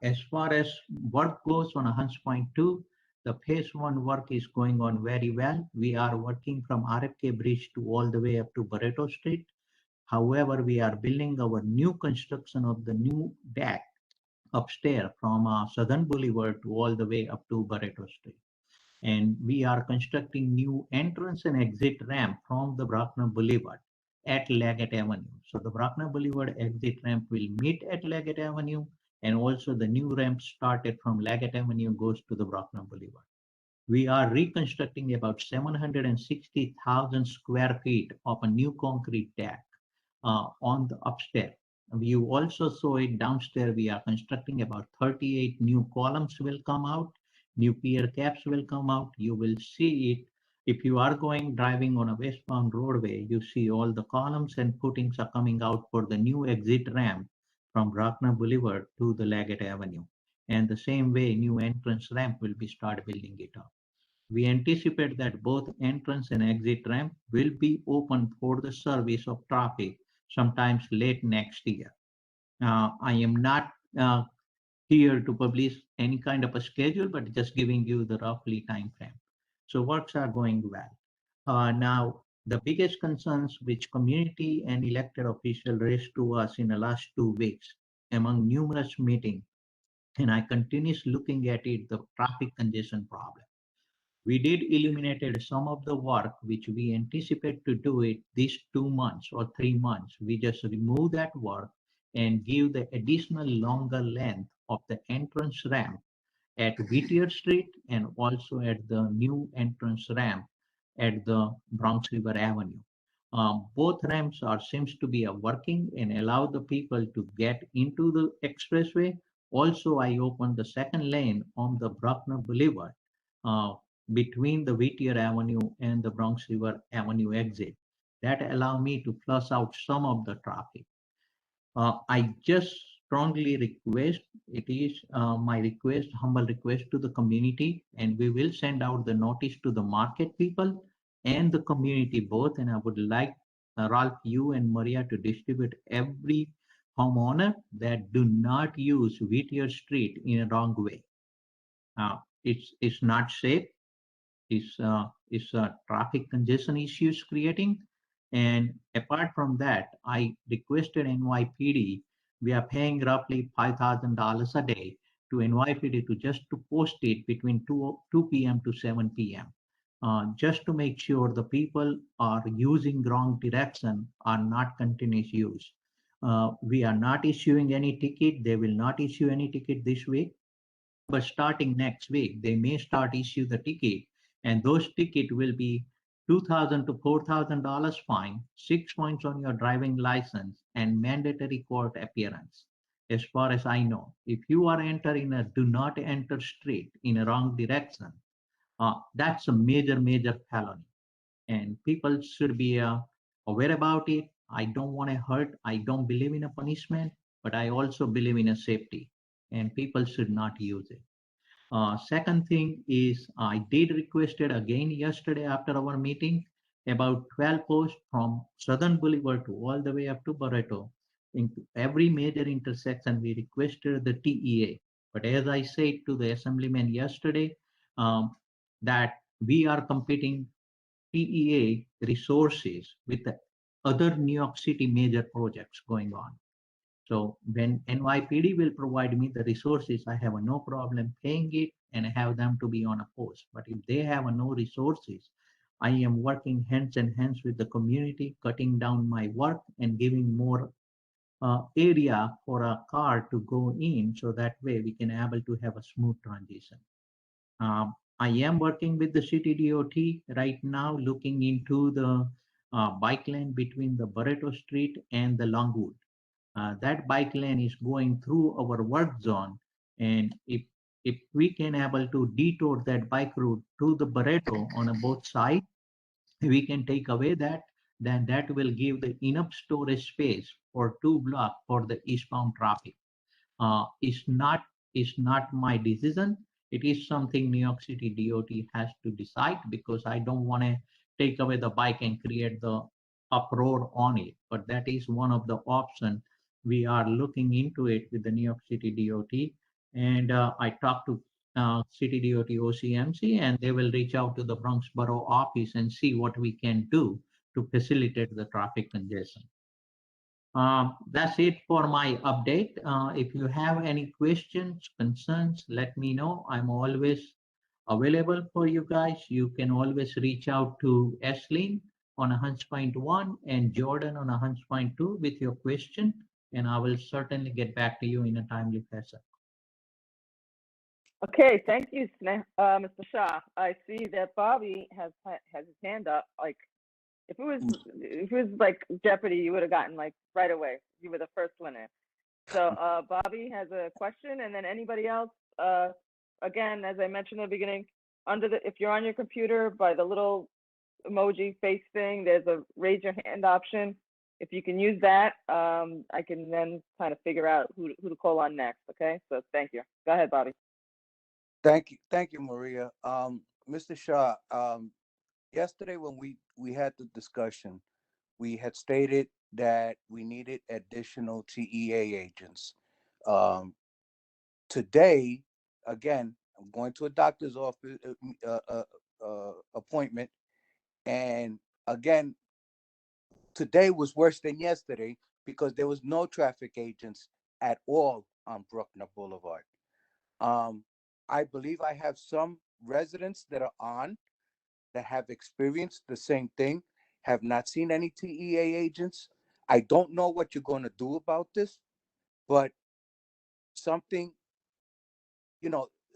[SPEAKER 8] As far as work goes on a Hunts Point 2, the phase 1 work is going on very well. We are working from RFK Bridge to all the way up to Barreto Street. However, we are building our new construction of the new deck upstairs from Southern Boulevard to all the way up to Barreto Street. And we are constructing new entrance and exit ramp from the Brockner Boulevard at Leggett Avenue. So the Brockner Boulevard exit ramp will meet at Leggett Avenue, and also the new ramp started from Leggett Avenue goes to the Brockner Boulevard. We are reconstructing about 760,000 square feet of a new concrete deck on the upstairs. You also saw it downstairs. We are constructing about 38 new columns will come out. New pier caps will come out. You will see it. If you are driving on a westbound roadway, you see all the columns and footings are coming out for the new exit ramp from Bruckner Boulevard to the Leggett Avenue. And the same way, new entrance ramp will be start building it up. We anticipate that both entrance and exit ramp will be open for the service of traffic sometimes late next year. I am not here to publish any kind of a schedule, but just giving you the roughly time frame. So works are going well. Now, the biggest concerns which community and elected officials raised to us in the last 2 weeks among numerous meetings, and I continues looking at it, the traffic congestion problem. We did eliminated some of the work which we anticipate to do it these 2 months or 3 months. We just remove that work and give the additional longer length of the entrance ramp at Whittier Street and also at the new entrance ramp at the Bronx River Avenue. Both ramps are seems to be working and allow the people to get into the expressway. Also, I opened the second lane on the Bruckner Boulevard uh, between the Whittier Avenue and the Bronx River Avenue exit. That allow me to flush out some of the traffic. I just strongly request, it is my request, humble request to the community, and we will send out the notice to the market people and the community both. And I would like Ralph, you and Maria to distribute every homeowner that do not use Whittier Street in a wrong way. It's not safe. Is traffic congestion issues creating. And apart from that, I requested NYPD. We are paying roughly $5,000 a day to NYPD to just to post it between 2 p.m. to 7 p.m. Just to make sure the people are using wrong direction are not continuous use. We are not issuing any ticket. They will not issue any ticket this week. But starting next week, they may start issue the ticket, and those ticket will be $2,000 to $4,000 fine, 6 points on your driving license, and mandatory court appearance. As far as I know, if you are entering a do not enter street in a wrong direction, that's a major felony, and people should be aware about it. I don't want to hurt. I don't believe in a punishment, but I also believe in a safety, and people should not use it. Second thing is I did requested again yesterday after our meeting about 12 posts from Southern Boulevard to all the way up to Barreto. In every major intersection, we requested the TEA. But as I said to the assemblyman yesterday, that we are competing TEA resources with the other New York City major projects going on. So when NYPD will provide me the resources, I have no problem paying it and have them to be on a post. But if they have no resources, I am working hands in hands with the community, cutting down my work and giving more area for a car to go in, so that way we can able to have a smooth transition. I am working with the city DOT right now, looking into the bike lane between the Barreto Street and the Longwood. That bike lane is going through our work zone, and if we can able to detour that bike route to the Barreto on a both sides, we can take away that, then that will give the enough storage space for 2 blocks for the eastbound traffic. Is not my decision. It is something New York City DOT has to decide, because I don't want to take away the bike and create the uproar on it. But that is one of the options. We are looking into it with the New York City DOT. And I talked to City DOT OCMC, and they will reach out to the Bronx Borough office and see what we can do to facilitate the traffic congestion. That's it for my update. If you have any questions, concerns, let me know. I'm always available for you guys. You can always reach out to Aislinn on a Hunts Point 1 and Jordan on a Hunts Point 2 with your question, and I will certainly get back to you in a timely fashion.
[SPEAKER 1] Okay, thank you, Mr. Shah. I see that Bobby has his hand up. Like, if it was like Jeopardy, you would have gotten like right away. You were the first winner. So Bobby has a question, and then anybody else. Again, as I mentioned in the beginning, if you're on your computer by the little emoji face thing, there's a raise your hand option. if you can use that, I can then kind of figure out who to call on next. Okay, so thank you. Go ahead, Bobby.
[SPEAKER 7] Thank you, Maria. Mr. Shaw, yesterday when we had the discussion, we had stated that we needed additional TEA agents. Today, again, I'm going to a doctor's office appointment, and again, today was worse than yesterday because there was no traffic agents at all on Bruckner Boulevard. I believe I have some residents that are on that have experienced the same thing, have not seen any TEA agents. I don't know what you're going to do about this, but something,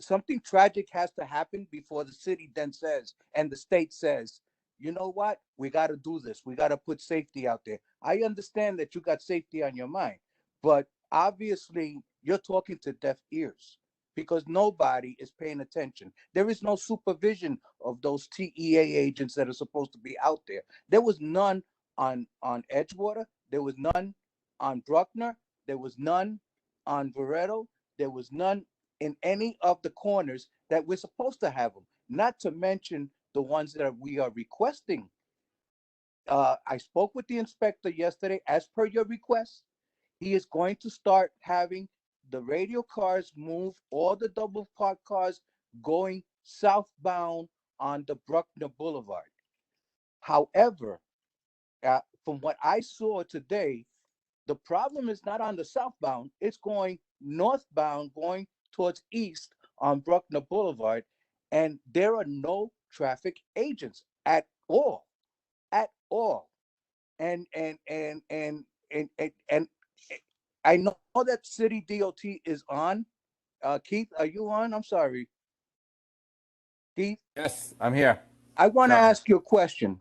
[SPEAKER 7] something tragic has to happen before the city then says, and the state says, you know what, we got to do this. We got to put safety out there. I understand that you got safety on your mind, but obviously you're talking to deaf ears because nobody is paying attention. There is no supervision of those TEA agents that are supposed to be out there. There was none on Edgewater. There was none on Bruckner. There was none on Veretto. There was none in any of the corners that we're supposed to have them, not to mention the ones that we are requesting. I spoke with the inspector yesterday. As per your request, he is going to start having the radio cars move, all the double parked cars going southbound on the Bruckner Boulevard. However, from what I saw today, the problem is not on the southbound, it's going northbound, going towards east on Bruckner Boulevard, and there are no traffic agents at all, at all. And I know that city DOT is on. Keith, are you on? I'm sorry. Keith?
[SPEAKER 9] Yes, I'm here.
[SPEAKER 7] I want to
[SPEAKER 9] Sorry.
[SPEAKER 7] ask you a question.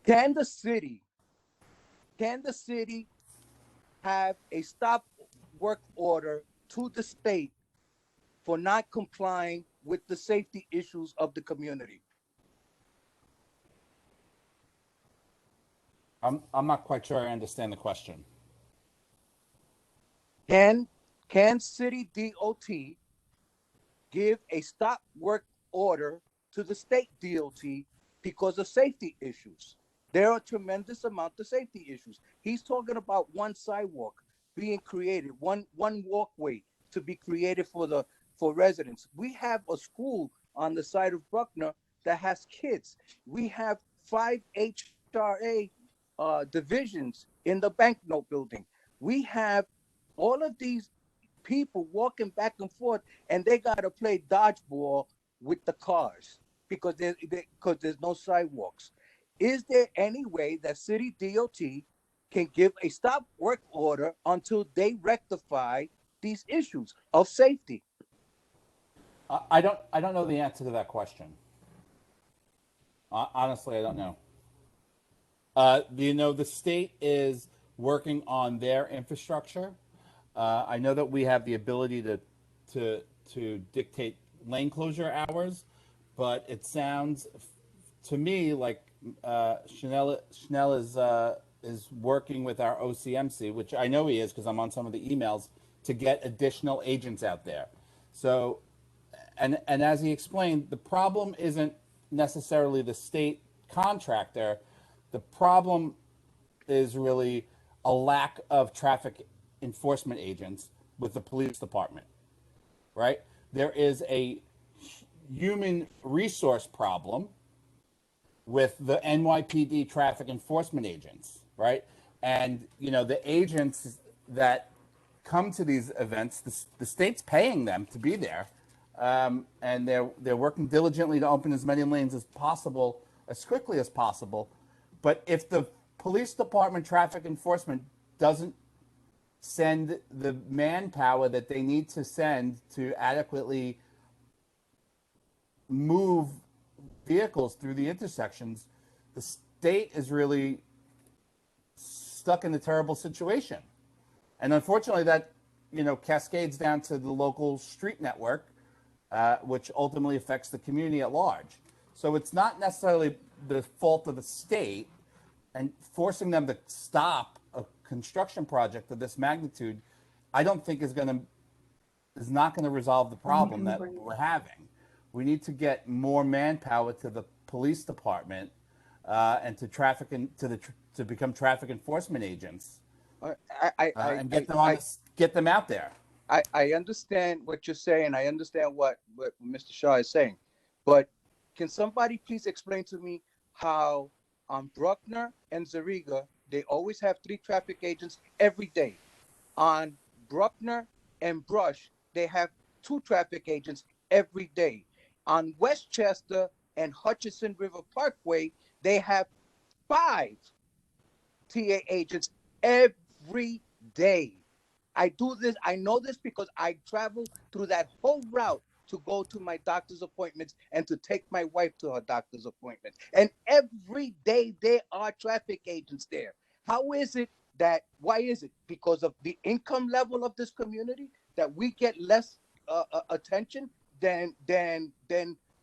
[SPEAKER 7] Can the city have a stop work order to the state for not complying with the safety issues of the community?
[SPEAKER 9] I'm not quite sure I understand the question.
[SPEAKER 7] Can city DOT give a stop work order to the state DOT because of safety issues? There are a tremendous amount of safety issues. He's talking about one sidewalk being created, one walkway to be created for residents. We have a school on the side of Bruckner that has kids. We have 5 HRA divisions in the banknote building. We have all of these people walking back and forth, and they got to play dodgeball with the cars because there's no sidewalks. Is there any way that city DOT can give a stop work order until they rectify these issues of safety?
[SPEAKER 9] I don't know the answer to that question. Honestly, I don't know. The state is working on their infrastructure. I know that we have the ability to dictate lane closure hours, but it sounds to me like Chanel is working with our OCMC, which I know he is because I'm on some of the emails, to get additional agents out there. So, and as he explained, the problem isn't necessarily the state contractor. The problem is really a lack of traffic enforcement agents with the police department, right? There is a human resource problem with the NYPD traffic enforcement agents, right? And, the agents that come to these events, the state's paying them to be there. And they're working diligently to open as many lanes as possible, as quickly as possible. But if the police department traffic enforcement doesn't send the manpower that they need to send to adequately move vehicles through the intersections, the state is really stuck in a terrible situation. And unfortunately that, cascades down to the local street network, which ultimately affects the community at large. So it's not necessarily the fault of the state. and forcing them to stop a construction project of this magnitude, I don't think is not going to resolve the problem that we're having. We need to get more manpower to the police department and to to become traffic enforcement agents and get them out there.
[SPEAKER 7] I understand what you're saying. I understand what Mr. Shaw is saying, but can somebody please explain to me how on Bruckner and Zariga, they always have 3 traffic agents every day. On Bruckner and Brush, they have 2 traffic agents every day. On Westchester and Hutchinson River Parkway, they have 5 TA agents every day. I do this, I know this because I travel through that whole route to go to my doctor's appointments and to take my wife to her doctor's appointments. And every day there are traffic agents there. How is it that, why is it? Because of the income level of this community that we get less attention than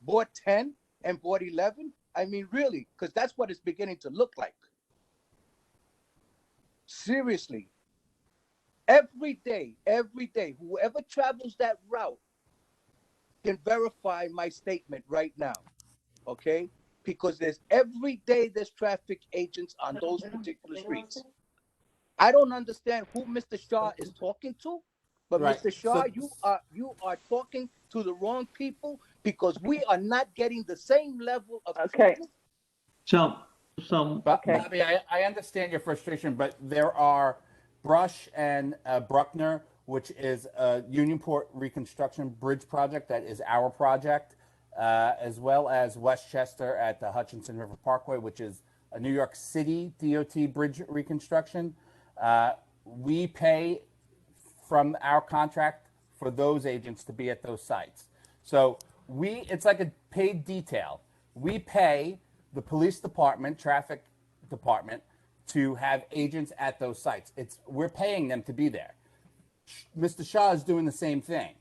[SPEAKER 7] Board 10 and Board 11? I mean, really, because that's what it's beginning to look like. Seriously. Every day, whoever travels that route can verify my statement right now, okay? Because every day there's traffic agents on those particular streets. I don't understand who Mr. Shaw is talking to, but right. Mr. Shaw, you are talking to the wrong people because we are not getting the same level of treatment.
[SPEAKER 9] Bobby, I understand your frustration, but there are Brush and Bruckner, which is a Unionport Reconstruction Bridge project that is our project, as well as Westchester at the Hutchinson River Parkway, which is a New York City DOT bridge reconstruction. We pay from our contract for those agents to be at those sites. So it's like a paid detail. We pay the police department, traffic department, to have agents at those sites. We're paying them to be there. Mr. Shaw is doing the same thing,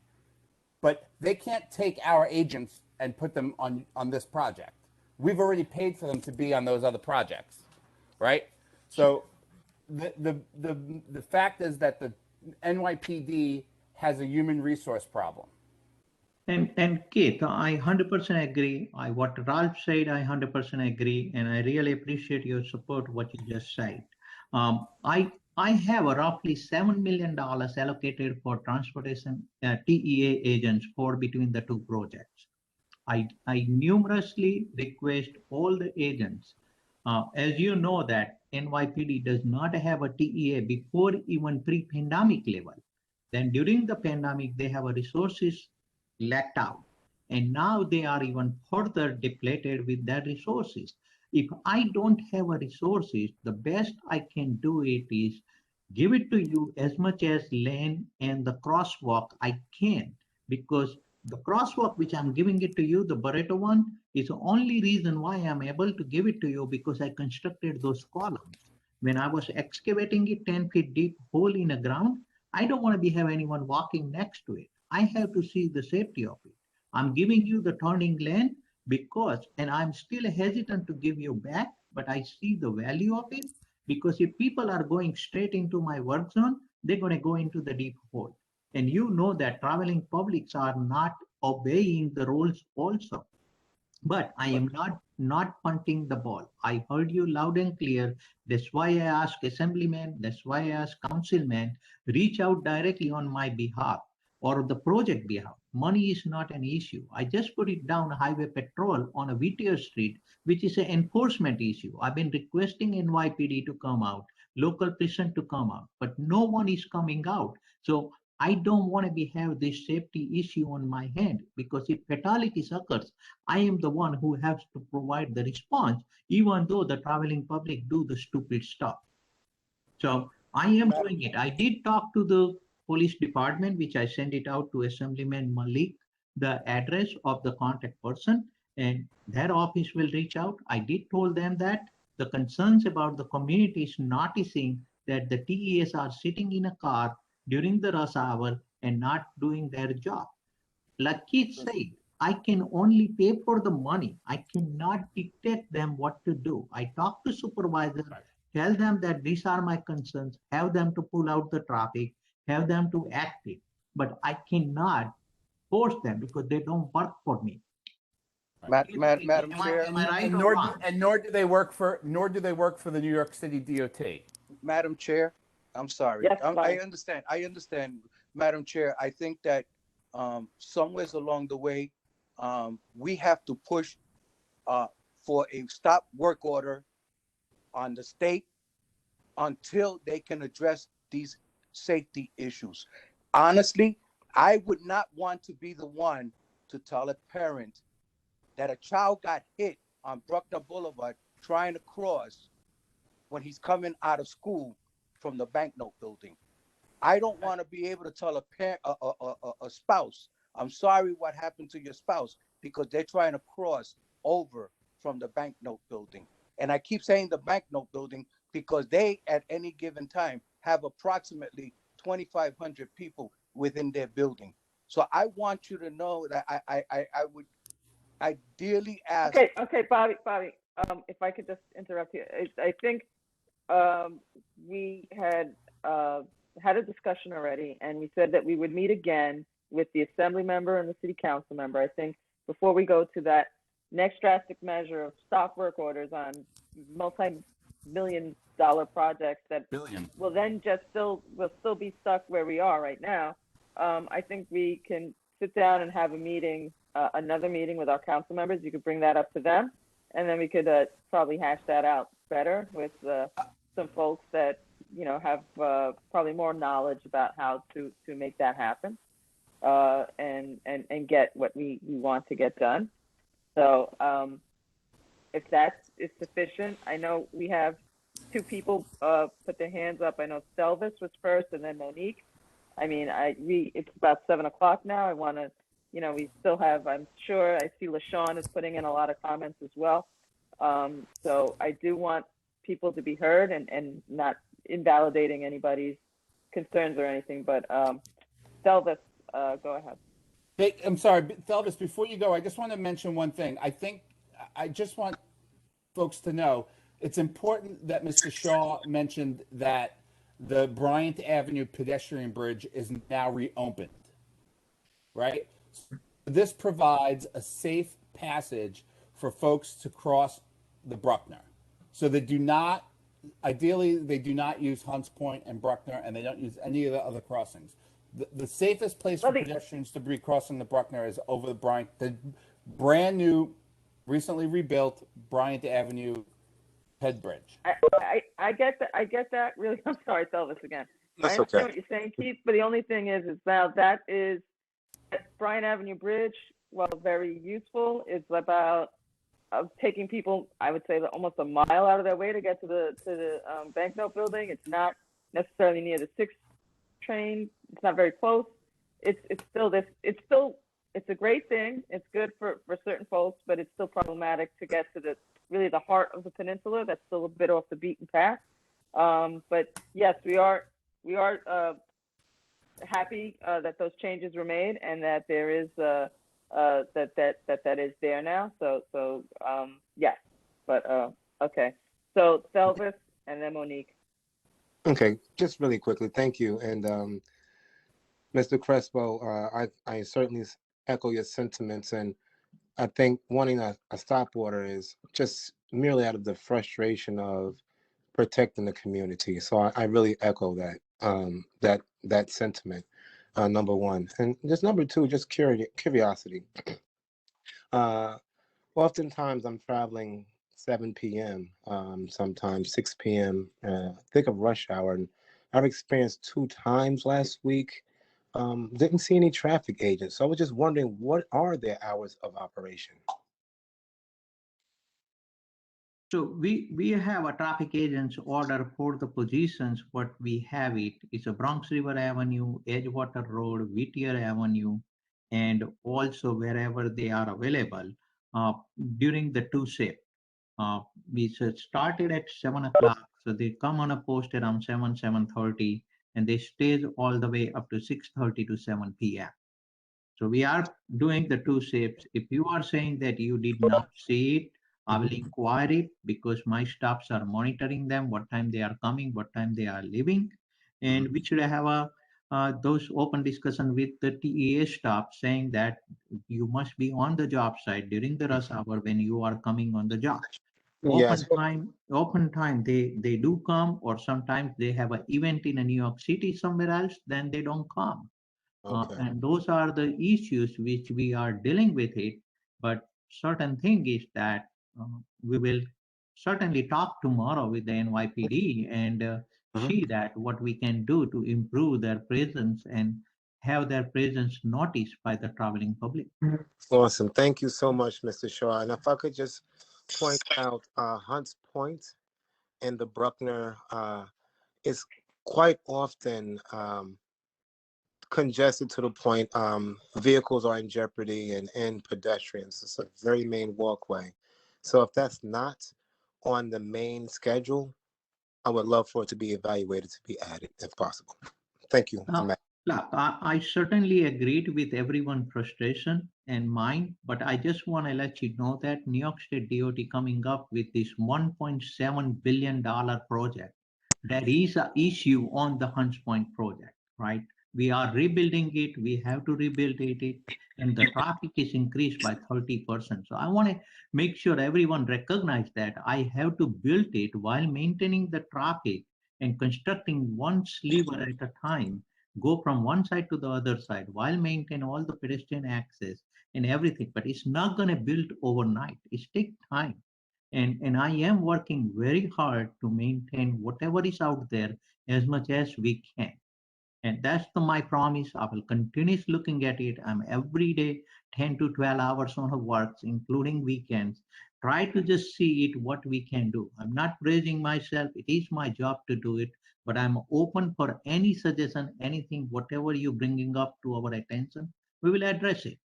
[SPEAKER 9] but they can't take our agents and put them on this project. We've already paid for them to be on those other projects, right? So the fact is that the NYPD has a human resource problem.
[SPEAKER 8] And Keith, I 100% agree. What Ralph said, I 100% agree, and I really appreciate your support. What you just said. I have roughly $7 million allocated for transportation TEA agents for between the 2 projects. I numerously request all the agents. As you know that NYPD does not have a TEA before even pre-pandemic level. Then during the pandemic, they have a resources lacked out, and now they are even further depleted with their resources. If I don't have a resources, the best I can do it is give it to you as much as lane and the crosswalk I can, because the crosswalk which I'm giving it to you, the Barreto one, is the only reason why I'm able to give it to you, because I constructed those columns. When I was excavating it 10 feet deep hole in the ground, I don't want to have anyone walking next to it. I have to see the safety of it. I'm giving you the turning lane because, and I'm still hesitant to give you back, but I see the value of it, because if people are going straight into my work zone, they're going to go into the deep hole. And you know that traveling publics are not obeying the rules also. But I am not punting the ball. I heard you loud and clear. That's why I ask assemblyman, that's why I ask councilman, reach out directly on my behalf or the project behalf. Money is not an issue. I just put it down highway patrol on a Whittier Street, which is an enforcement issue. I've been requesting NYPD to come out, local precinct to come out, but no one is coming out. So I don't want to have this safety issue on my hand, because if fatalities occurs, I am the one who has to provide the response, even though the traveling public do the stupid stuff. So I am doing it. I did talk to the police department, which I sent it out to Assemblyman Malik, the address of the contact person, and their office will reach out. I did told them that the concerns about the communities noticing that the TES are sitting in a car during the rush hour and not doing their job. Like Keith said, I can only pay for the money. I cannot dictate them what to do. I talk to supervisor, tell them that these are my concerns, have them to pull out the traffic, have them to act it. But I cannot force them because they don't work for me.
[SPEAKER 7] Madam Chair,
[SPEAKER 8] Am I right
[SPEAKER 9] And
[SPEAKER 8] or
[SPEAKER 9] nor
[SPEAKER 8] wrong?
[SPEAKER 9] nor do they work for the New York City DOT.
[SPEAKER 7] Madam Chair, I'm sorry.
[SPEAKER 1] Yes,
[SPEAKER 7] I
[SPEAKER 1] Larry.
[SPEAKER 7] understand. I understand, Madam Chair. I think that somewhere along the way, we have to push for a stop work order on the state until they can address these safety issues. Honestly, I would not want to be the one to tell a parent that a child got hit on Bruckner Boulevard trying to cross when he's coming out of school from the banknote building. I don't want to be able to tell a parent, a spouse, I'm sorry what happened to your spouse, because they're trying to cross over from the banknote building. And I keep saying the banknote building because they, at any given time, have approximately 2,500 people within their building. So I want you to know that I would ideally ask.
[SPEAKER 1] Okay, Bobby, if I could just interrupt you. I think we had had a discussion already, and we said that we would meet again with the assembly member and the city council member. I think before we go to that next drastic measure of stop work orders on multi-million-dollar projects that will then we'll still be stuck where we are right now. I think we can sit down and have a meeting, another meeting with our council members. You could bring that up to them, and then we could probably hash that out better with some folks that have probably more knowledge about how to make that happen, and get what we want to get done. So if that is sufficient, I know we have two people put their hands up. I know Selvis was first, and then Monique. I mean, it's about 7 o'clock now. I want to, we still have, I'm sure, I see LaShawn is putting in a lot of comments as well. So I do want people to be heard and not invalidating anybody's concerns or anything. But Selvis, go ahead.
[SPEAKER 9] Hey, I'm sorry, Elvis, before you go, I just want to mention one thing. I just want folks to know it's important that Mr. Shaw mentioned that the Bryant Avenue pedestrian bridge is now reopened, right? This provides a safe passage for folks to cross the Bruckner. So they do not use Hunts Point and Bruckner, and they don't use any of the other crossings. The safest place for pedestrians to be crossing the Bruckner is over the brand new, recently rebuilt Bryant Avenue head bridge.
[SPEAKER 1] I get that. Really, I'm sorry, Selvis again.
[SPEAKER 10] That's
[SPEAKER 1] I understand
[SPEAKER 10] okay.
[SPEAKER 1] what you're saying, Keith, but the only thing is now that Bryant Avenue Bridge, while very useful, it's about taking people, I would say, almost a mile out of their way to get to the banknote building. It's not necessarily near the 6th train. It's not very close. It's a great thing. It's good for certain folks, but it's still problematic to get to really the heart of the peninsula. That's still a bit off the beaten path. But yes, we are happy that those changes were made and that there is that is there now. So yes, but okay. So Selvis and then Monique.
[SPEAKER 10] Okay, just really quickly, thank you. And Mr. Crespo, I certainly echo your sentiments, and I think wanting a stop order is just merely out of the frustration of protecting the community. So I really echo that sentiment, number one. And just number two, just curiosity. Oftentimes I'm traveling 7 p.m., sometimes 6 p.m., think of rush hour. And I've experienced 2 times last week. Didn't see any traffic agents. So I was just wondering, what are their hours of operation?
[SPEAKER 8] So we have a traffic agent's order for the positions. What we have is a Bronx River Avenue, Edgewater Road, Whittier Avenue, and also wherever they are available during the 2 shift. We started at 7 o'clock, so they come on a post around 7:30, and they stay all the way up to 6:30 to 7 p.m. So we are doing the two shifts. If you are saying that you did not see it, I will inquire it because my staffs are monitoring them, what time they are coming, what time they are leaving. And we should have those open discussion with the TEA staff saying that you must be on the job site during the rush hour when you are coming on the job.
[SPEAKER 10] Yes.
[SPEAKER 8] Open time, they do come, or sometimes they have an event in a New York City somewhere else, then they don't come.
[SPEAKER 10] Okay.
[SPEAKER 8] And those are the issues which we are dealing with it. But certain thing is that we will certainly talk tomorrow with the NYPD and see that what we can do to improve their presence and have their presence noticed by the traveling public.
[SPEAKER 10] Awesome. Thank you so much, Mr. Shaw. And if I could just point out Hunts Point and the Bruckner is quite often congested to the point vehicles are in jeopardy and pedestrians. It's a very main walkway. So if that's not on the main schedule, I would love for it to be evaluated to be added if possible. Thank you.
[SPEAKER 8] Look, I certainly agreed with everyone's frustration and mine, but I just want to let you know that New York State DOT coming up with this $1.7 billion project. That is an issue on the Hunts Point project, right? We are rebuilding it. We have to rebuild it, and the traffic is increased by 30%. So I want to make sure everyone recognize that I have to build it while maintaining the traffic and constructing one sliver at a time, go from one side to the other side while maintain all the pedestrian access and everything. But it's not going to build overnight. It takes time. And I am working very hard to maintain whatever is out there as much as we can. And that's my promise. I will continue looking at it. I'm every day 10 to 12 hours on works, including weekends. Try to just see it, what we can do. I'm not praising myself. It is my job to do it, but I'm open for any suggestion, anything, whatever you're bringing up to our attention, we will address it.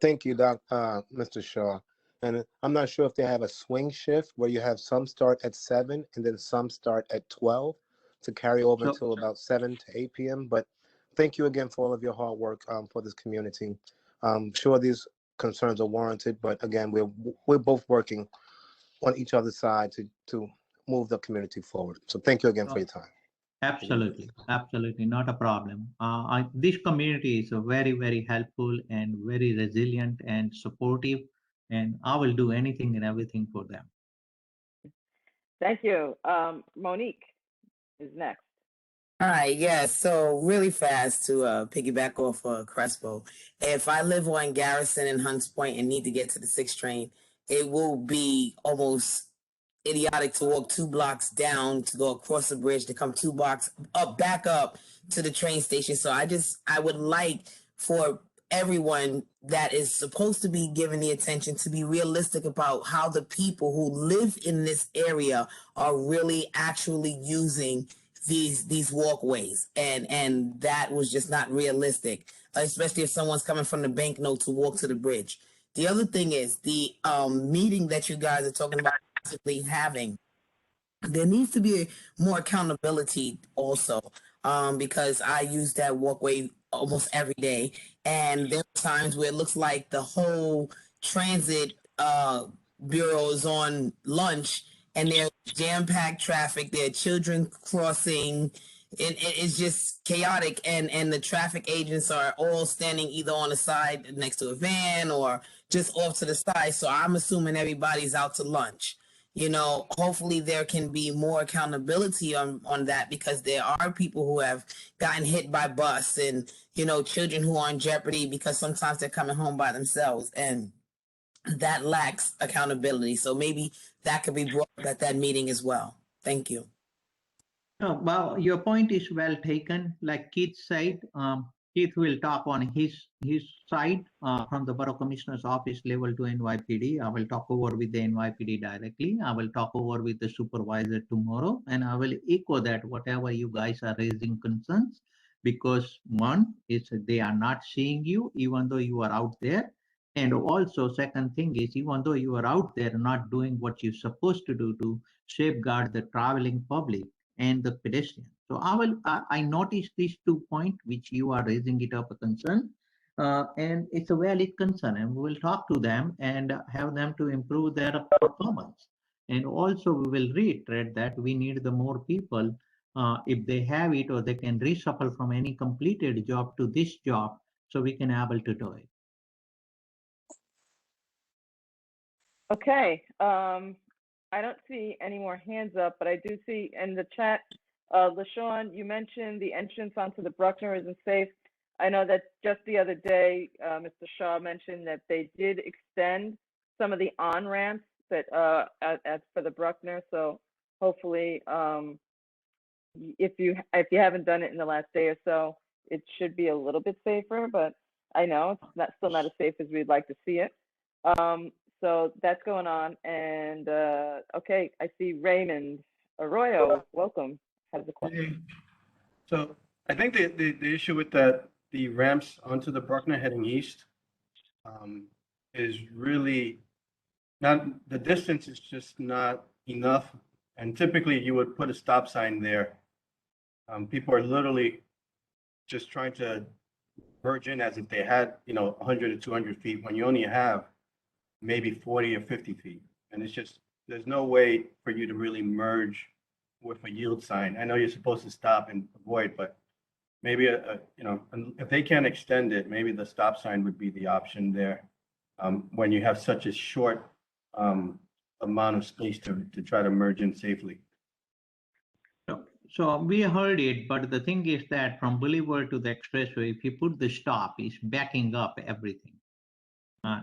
[SPEAKER 10] Thank you, Mr. Shaw. And I'm not sure if they have a swing shift where you have some start at 7 and then some start at 12 to carry over until about 7 to 8 p.m. But thank you again for all of your hard work for this community. I'm sure these concerns are warranted, but again, we're both working on each other's side to move the community forward. So thank you again for your time.
[SPEAKER 8] Absolutely, absolutely, not a problem. This community is very, very helpful and very resilient and supportive, and I will do anything and everything for them.
[SPEAKER 1] Thank you. Monique is next.
[SPEAKER 6] All right, yeah. So really fast to piggyback off Crespo. If I live on Garrison and Hunts Point and need to get to the 6th train, it will be almost idiotic to walk 2 blocks down to go across the bridge to come 2 blocks up, back up to the train station. So I would like for everyone that is supposed to be given the attention to be realistic about how the people who live in this area are really actually using these walkways, and that was just not realistic, especially if someone's coming from the banknote to walk to the bridge. The other thing is the meeting that you guys are talking about having. There needs to be more accountability also, because I use that walkway almost every day, and there are times where it looks like the whole transit bureau is on lunch, and there's jam-packed traffic. There are children crossing. It's just chaotic, and the traffic agents are all standing either on the side next to a van or just off to the side. So I'm assuming everybody's out to lunch. You know, hopefully there can be more accountability on that, because there are people who have gotten hit by bus, and, you know, children who are in jeopardy because sometimes they're coming home by themselves, and that lacks accountability. So maybe that could be brought up at that meeting as well. Thank you.
[SPEAKER 8] No, well, your point is well taken. Like Keith said, Keith will talk on his side from the Borough Commissioner's Office level to NYPD. I will talk over with the NYPD directly. I will talk over with the supervisor tomorrow, and I will echo that whatever you guys are raising concerns, because one is they are not seeing you even though you are out there. And also second thing is, even though you are out there not doing what you're supposed to do to safeguard the traveling public and the pedestrian. So I noticed these 2 points which you are raising it up a concern, and it's a valid concern, and we will talk to them and have them to improve their performance. And also we will reiterate that we need the more people, if they have it or they can reshuffle from any completed job to this job, so we can able to do it.
[SPEAKER 1] Okay, I don't see any more hands up, but I do see in the chat, LaShawn, you mentioned the entrance onto the Bruckner isn't safe. I know that just the other day, Mr. Shaw mentioned that they did extend some of the on-ramps that for the Bruckner. So hopefully, if you haven't done it in the last day or so, it should be a little bit safer. But I know it's still not as safe as we'd like to see it. So that's going on. And okay, I see Raymond Arroyo. Welcome. Has a question.
[SPEAKER 11] So I think the issue with the ramps onto the Bruckner heading east is really not, the distance is just not enough. And typically you would put a stop sign there. People are literally just trying to merge in as if they had, 100 or 200 feet when you only have maybe 40 or 50 feet. And it's just, there's no way for you to really merge with a yield sign. I know you're supposed to stop and avoid, but maybe, if they can't extend it, maybe the stop sign would be the option there. When you have such a short amount of space to try to merge in safely.
[SPEAKER 8] So we heard it, but the thing is that from Boulevard to the expressway, if you put the stop, it's backing up everything.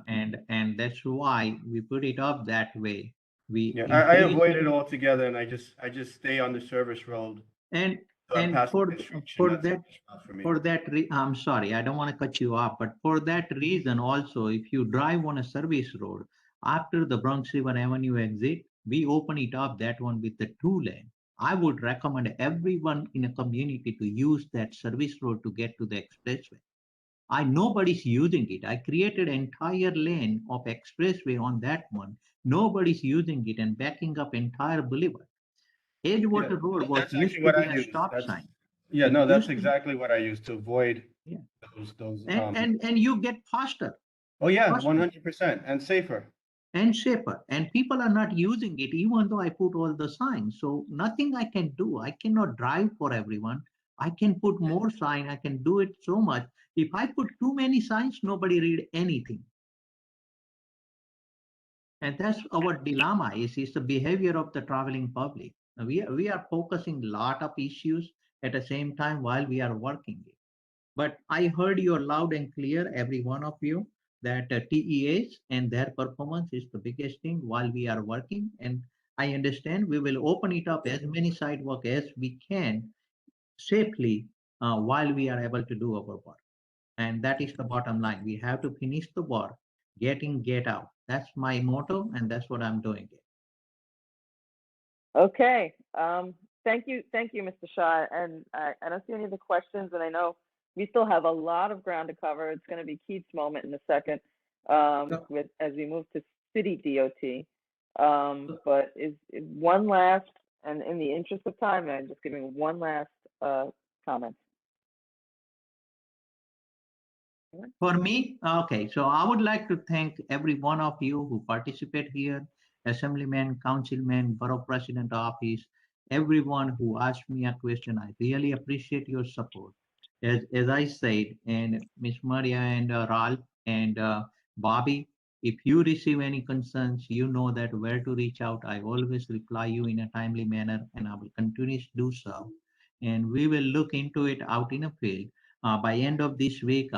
[SPEAKER 8] And that's why we put it up that way.
[SPEAKER 11] I avoid it altogether, and I just stay on the service road.
[SPEAKER 8] And I'm sorry, I don't want to cut you off, but for that reason also, if you drive on a service road after the Bronx River Avenue exit, we open it up that one with the 2-lane. I would recommend everyone in a community to use that service road to get to the expressway. Nobody's using it. I created an entire lane of expressway on that one. Nobody's using it and backing up entire boulevard. Edgewater Road was used to be a stop sign.
[SPEAKER 11] Yeah, no, that's exactly what I used to avoid those.
[SPEAKER 8] And you get faster.
[SPEAKER 11] Oh yeah, 100%, and safer.
[SPEAKER 8] And safer. And people are not using it, even though I put all the signs. So nothing I can do. I cannot drive for everyone. I can put more sign. I can do it so much. If I put too many signs, nobody read anything. And that's our dilemma is the behavior of the traveling public. We are focusing a lot of issues at the same time while we are working it. But I heard you loud and clear, every one of you, that TEAs and their performance is the biggest thing while we are working. And I understand we will open it up as many sidewalk as we can safely while we are able to do our work. And that is the bottom line. We have to finish the work, get out. That's my motto, and that's what I'm doing.
[SPEAKER 1] Okay. Thank you, Mr. Shah. And I don't see any of the questions, and I know we still have a lot of ground to cover. It's going to be Keith's moment in a second as we move to city DOT. But is one last, and in the interest of time, I'm just giving one last comment.
[SPEAKER 8] For me, okay, so I would like to thank every one of you who participate here, assemblyman, councilman, borough president office, everyone who asked me a question. I really appreciate your support. As I said, and Miss Maria and Ralph and Bobby, if you receive any concerns, you know that where to reach out. I always reply you in a timely manner, and I will continue to do so. And we will look into it out in a field. By end of this week,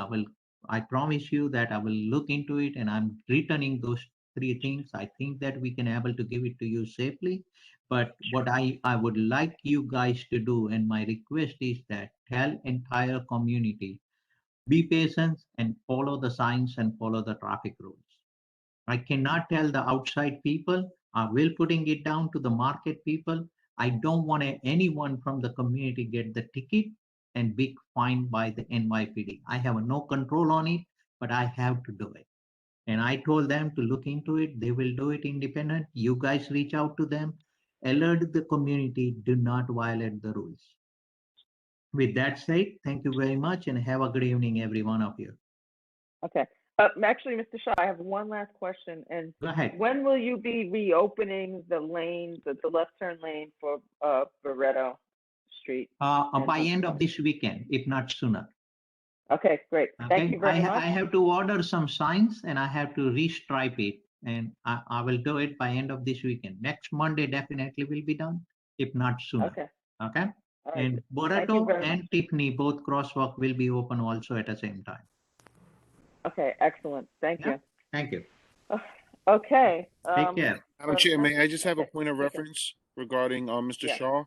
[SPEAKER 8] I promise you that I will look into it, and I'm returning those 3 things. I think that we can able to give it to you safely. But what I would like you guys to do, and my request is that tell entire community, be patient and follow the signs and follow the traffic rules. I cannot tell the outside people. I will putting it down to the market people. I don't want anyone from the community get the ticket and big fine by the NYPD. I have no control on it, but I have to do it. And I told them to look into it. They will do it independent. You guys reach out to them, alert the community, do not violate the rules. With that said, thank you very much and have a good evening, every one of you.
[SPEAKER 1] Okay. Actually, Mr. Shaw, I have one last question. And
[SPEAKER 8] Go ahead.
[SPEAKER 1] when will you be reopening the lane, the left turn lane for Barretto Street?
[SPEAKER 8] By end of this weekend, if not sooner.
[SPEAKER 1] Okay, great. Thank
[SPEAKER 8] Okay,
[SPEAKER 1] you very much.
[SPEAKER 8] I have to order some signs and I have to restripe it, and I will do it by end of this weekend. Next Monday definitely will be done, if not sooner.
[SPEAKER 1] Okay.
[SPEAKER 8] Okay.
[SPEAKER 1] All right.
[SPEAKER 8] And
[SPEAKER 1] Thank you
[SPEAKER 8] Borato
[SPEAKER 1] very
[SPEAKER 8] and
[SPEAKER 1] much.
[SPEAKER 8] Tiffany, both crosswalk will be open also at the same time.
[SPEAKER 1] Okay, excellent. Thank
[SPEAKER 8] Yeah.
[SPEAKER 1] you.
[SPEAKER 8] Thank you.
[SPEAKER 1] Okay.
[SPEAKER 8] Take care.
[SPEAKER 4] Madam Chair, may I just have a
[SPEAKER 1] Okay,
[SPEAKER 4] point of
[SPEAKER 1] take care.
[SPEAKER 4] reference regarding Mr.
[SPEAKER 1] Yeah.
[SPEAKER 4] Shaw?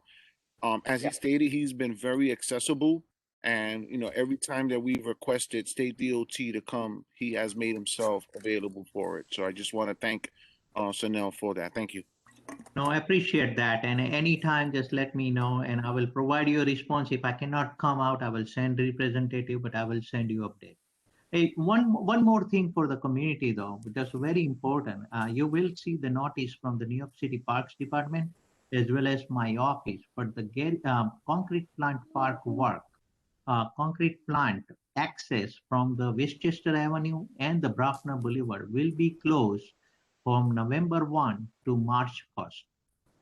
[SPEAKER 4] As he
[SPEAKER 1] Yeah.
[SPEAKER 4] stated, he's been very accessible, and every time that we've requested State DOT to come, he has made himself available for it. So I just want to thank Sunil for that. Thank you.
[SPEAKER 8] No, I appreciate that. And anytime, just let me know and I will provide you a response. If I cannot come out, I will send representative, but I will send you update. Hey, one more thing for the community though, that's very important. You will see the notice from the New York City Parks Department as well as my office for the concrete plant park work. Concrete plant access from the Westchester Avenue and the Bruckner Boulevard will be closed from November 1 to March 1st.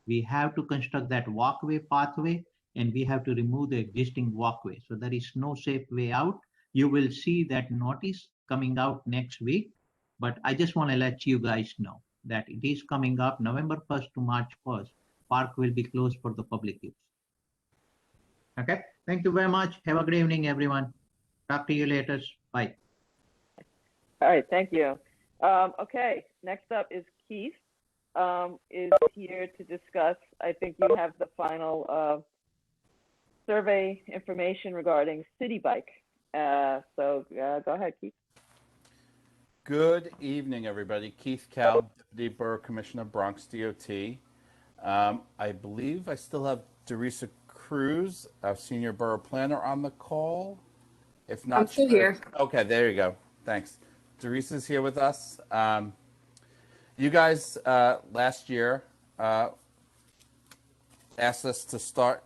[SPEAKER 8] We have to construct that walkway pathway and we have to remove the existing walkway. So there is no safe way out. You will see that notice coming out next week, but I just want to let you guys know that it is coming up November 1st to March 1st. Park will be closed for the public use. Okay, thank you very much. Have a good evening, everyone. Talk to you later. Bye.
[SPEAKER 1] All right, thank you. Okay, next up is Keith, is here to discuss, I think you have the final survey information regarding City Bike. So go ahead, Keith.
[SPEAKER 9] Good evening, everybody. Keith Cal, Deputy Borough Commissioner, Bronx DOT. I believe I still have Teresa Cruz, our Senior Borough Planner, on the call. If not,
[SPEAKER 12] I'm still here.
[SPEAKER 9] Okay, there you go. Thanks. Teresa's here with us. You guys last year asked us to start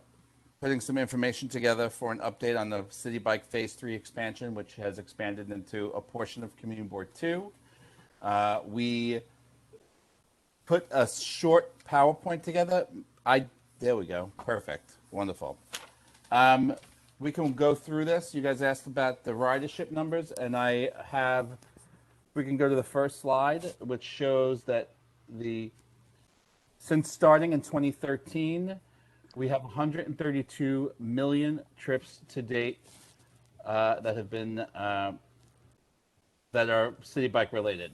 [SPEAKER 9] putting some information together for an update on the City Bike Phase 3 expansion, which has expanded into a portion of Community Board 2. We put a short PowerPoint together. There we go. Perfect. Wonderful. We can go through this. You guys asked about the ridership numbers, and we can go to the first slide, which shows that since starting in 2013, we have 132 million trips to date that have been that are City Bike related.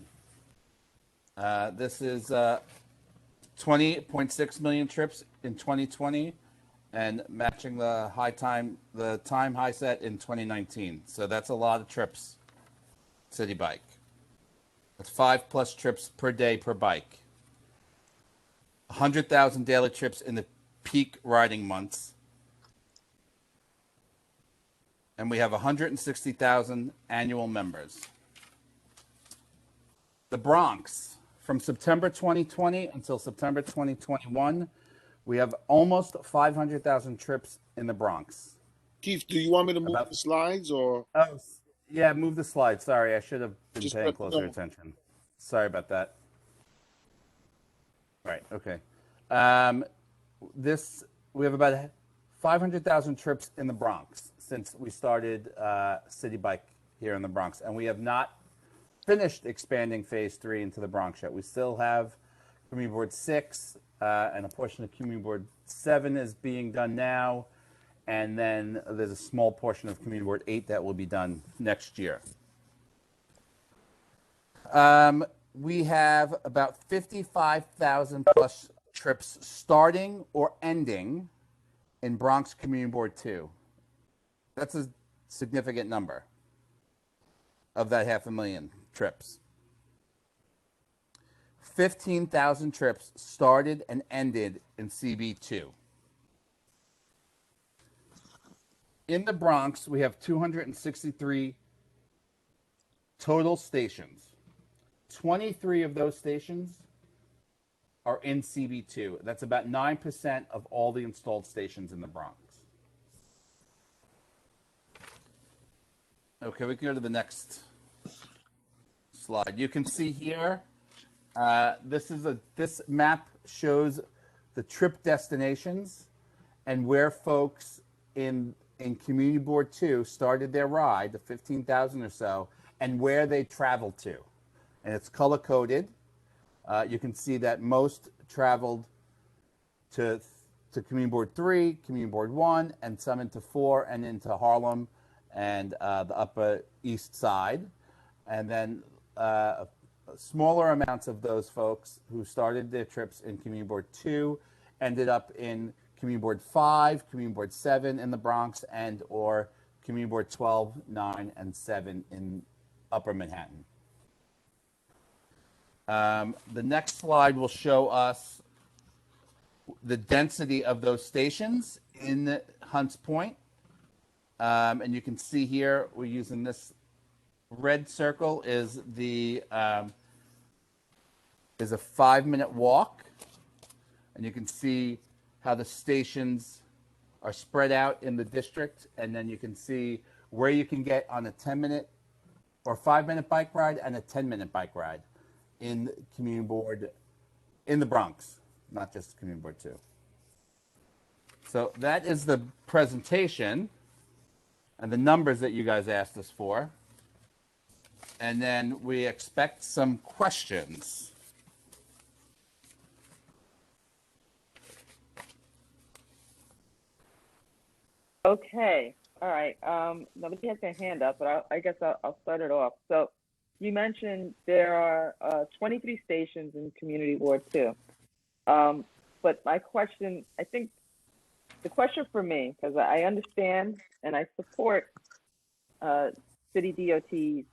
[SPEAKER 9] This is 20.6 million trips in 2020, and matching the time high set in 2019. So that's a lot of trips, City Bike. That's 5+ trips per day per bike. 100,000 daily trips in the peak riding months. And we have 160,000 annual members. The Bronx, from September 2020 until September 2021, we have almost 500,000 trips in the Bronx.
[SPEAKER 4] Keith, do you want me to move the slides or?
[SPEAKER 9] Oh, yeah, move the slide. Sorry, I should have been
[SPEAKER 4] Just
[SPEAKER 9] paying
[SPEAKER 4] let me
[SPEAKER 9] closer
[SPEAKER 4] know.
[SPEAKER 9] attention. Sorry about that. Right, okay. We have about 500,000 trips in the Bronx since we started City Bike here in the Bronx, and we have not finished expanding Phase 3 into the Bronx yet. We still have Community Board 6 and a portion of Community Board 7 is being done now, and then there's a small portion of Community Board 8 that will be done next year. We have about 55,000 plus trips starting or ending in Bronx Community Board 2. That's a significant number of that 500,000 trips. 15,000 trips started and ended in CB2. In the Bronx, we have 263 total stations. 23 of those stations are in CB2. That's about 9% of all the installed stations in the Bronx. Okay, we can go to the next slide. You can see here, this map shows the trip destinations and where folks in Community Board 2 started their ride, the 15,000 or so, and where they traveled to. And it's color coded. You can see that most traveled to Community Board 3, Community Board 1, and some into 4 and into Harlem and the Upper East Side. And then smaller amounts of those folks who started their trips in Community Board 2 ended up in Community Board 5, Community Board 7 in the Bronx, and or Community Board 12, 9, and 7 in Upper Manhattan. The next slide will show us the density of those stations in Hunts Point. And you can see here, we're using this red circle is a 5-minute walk. And you can see how the stations are spread out in the district. And then you can see where you can get on a 10-minute or 5-minute bike ride and a 10-minute bike ride in Community Board in the Bronx, not just Community Board 2. So that is the presentation and the numbers that you guys asked us for. And then we expect some questions.
[SPEAKER 1] Okay, all right. Nobody has their hand up, but I guess I'll start it off. So you mentioned there are 23 stations in Community Ward 2. But my question, I think the question for me, because I understand and I support City DOT's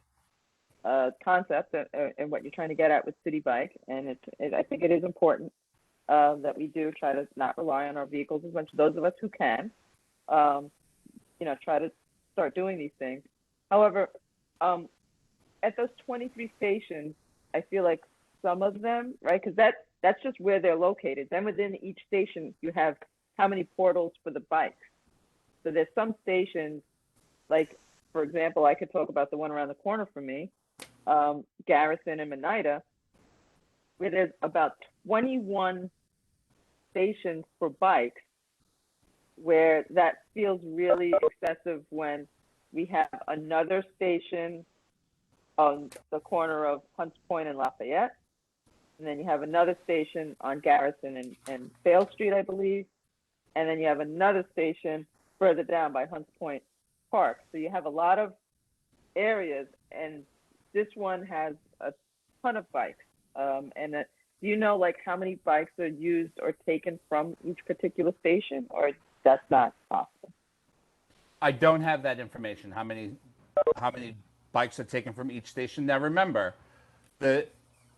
[SPEAKER 1] concept and what you're trying to get at with City Bike, and I think it is important that we do try to not rely on our vehicles as much. Those of us who can, try to start doing these things. However, at those 23 stations, I feel like some of them, right? Because that's just where they're located. Then within each station, you have how many portals for the bikes. So there's some stations, like, for example, I could talk about the one around the corner from me, Garrison and Monida, where there's about 21 stations for bikes, where that feels really excessive when we have another station on the corner of Hunts Point and Lafayette, and then you have another station on Garrison and Fail Street, I believe, and then you have another station further down by Hunts Point Park. So you have a lot of areas, and this one has a ton of bikes. Do you know like how many bikes are used or taken from each particular station, or that's not possible?
[SPEAKER 9] I don't have that information. How many bikes are taken from each station? Now remember, the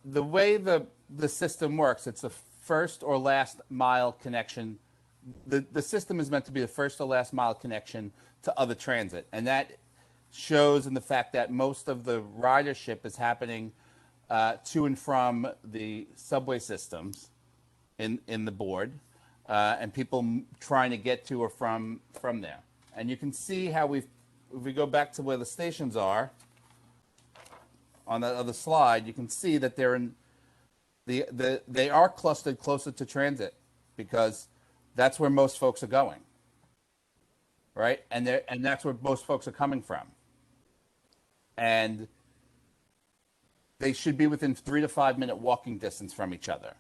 [SPEAKER 9] way the system works, it's a first or last mile connection. The system is meant to be the first or last mile connection to other transit, and that shows in the fact that most of the ridership is happening to and from the subway systems in the board, and people trying to get to or from there. And you can see how if we go back to where the stations are on that other slide, you can see that they're in they are clustered closer to transit because that's where most folks are going, right? And that's where most folks are coming from. And they should be within 3 to 5 minute walking distance from each other.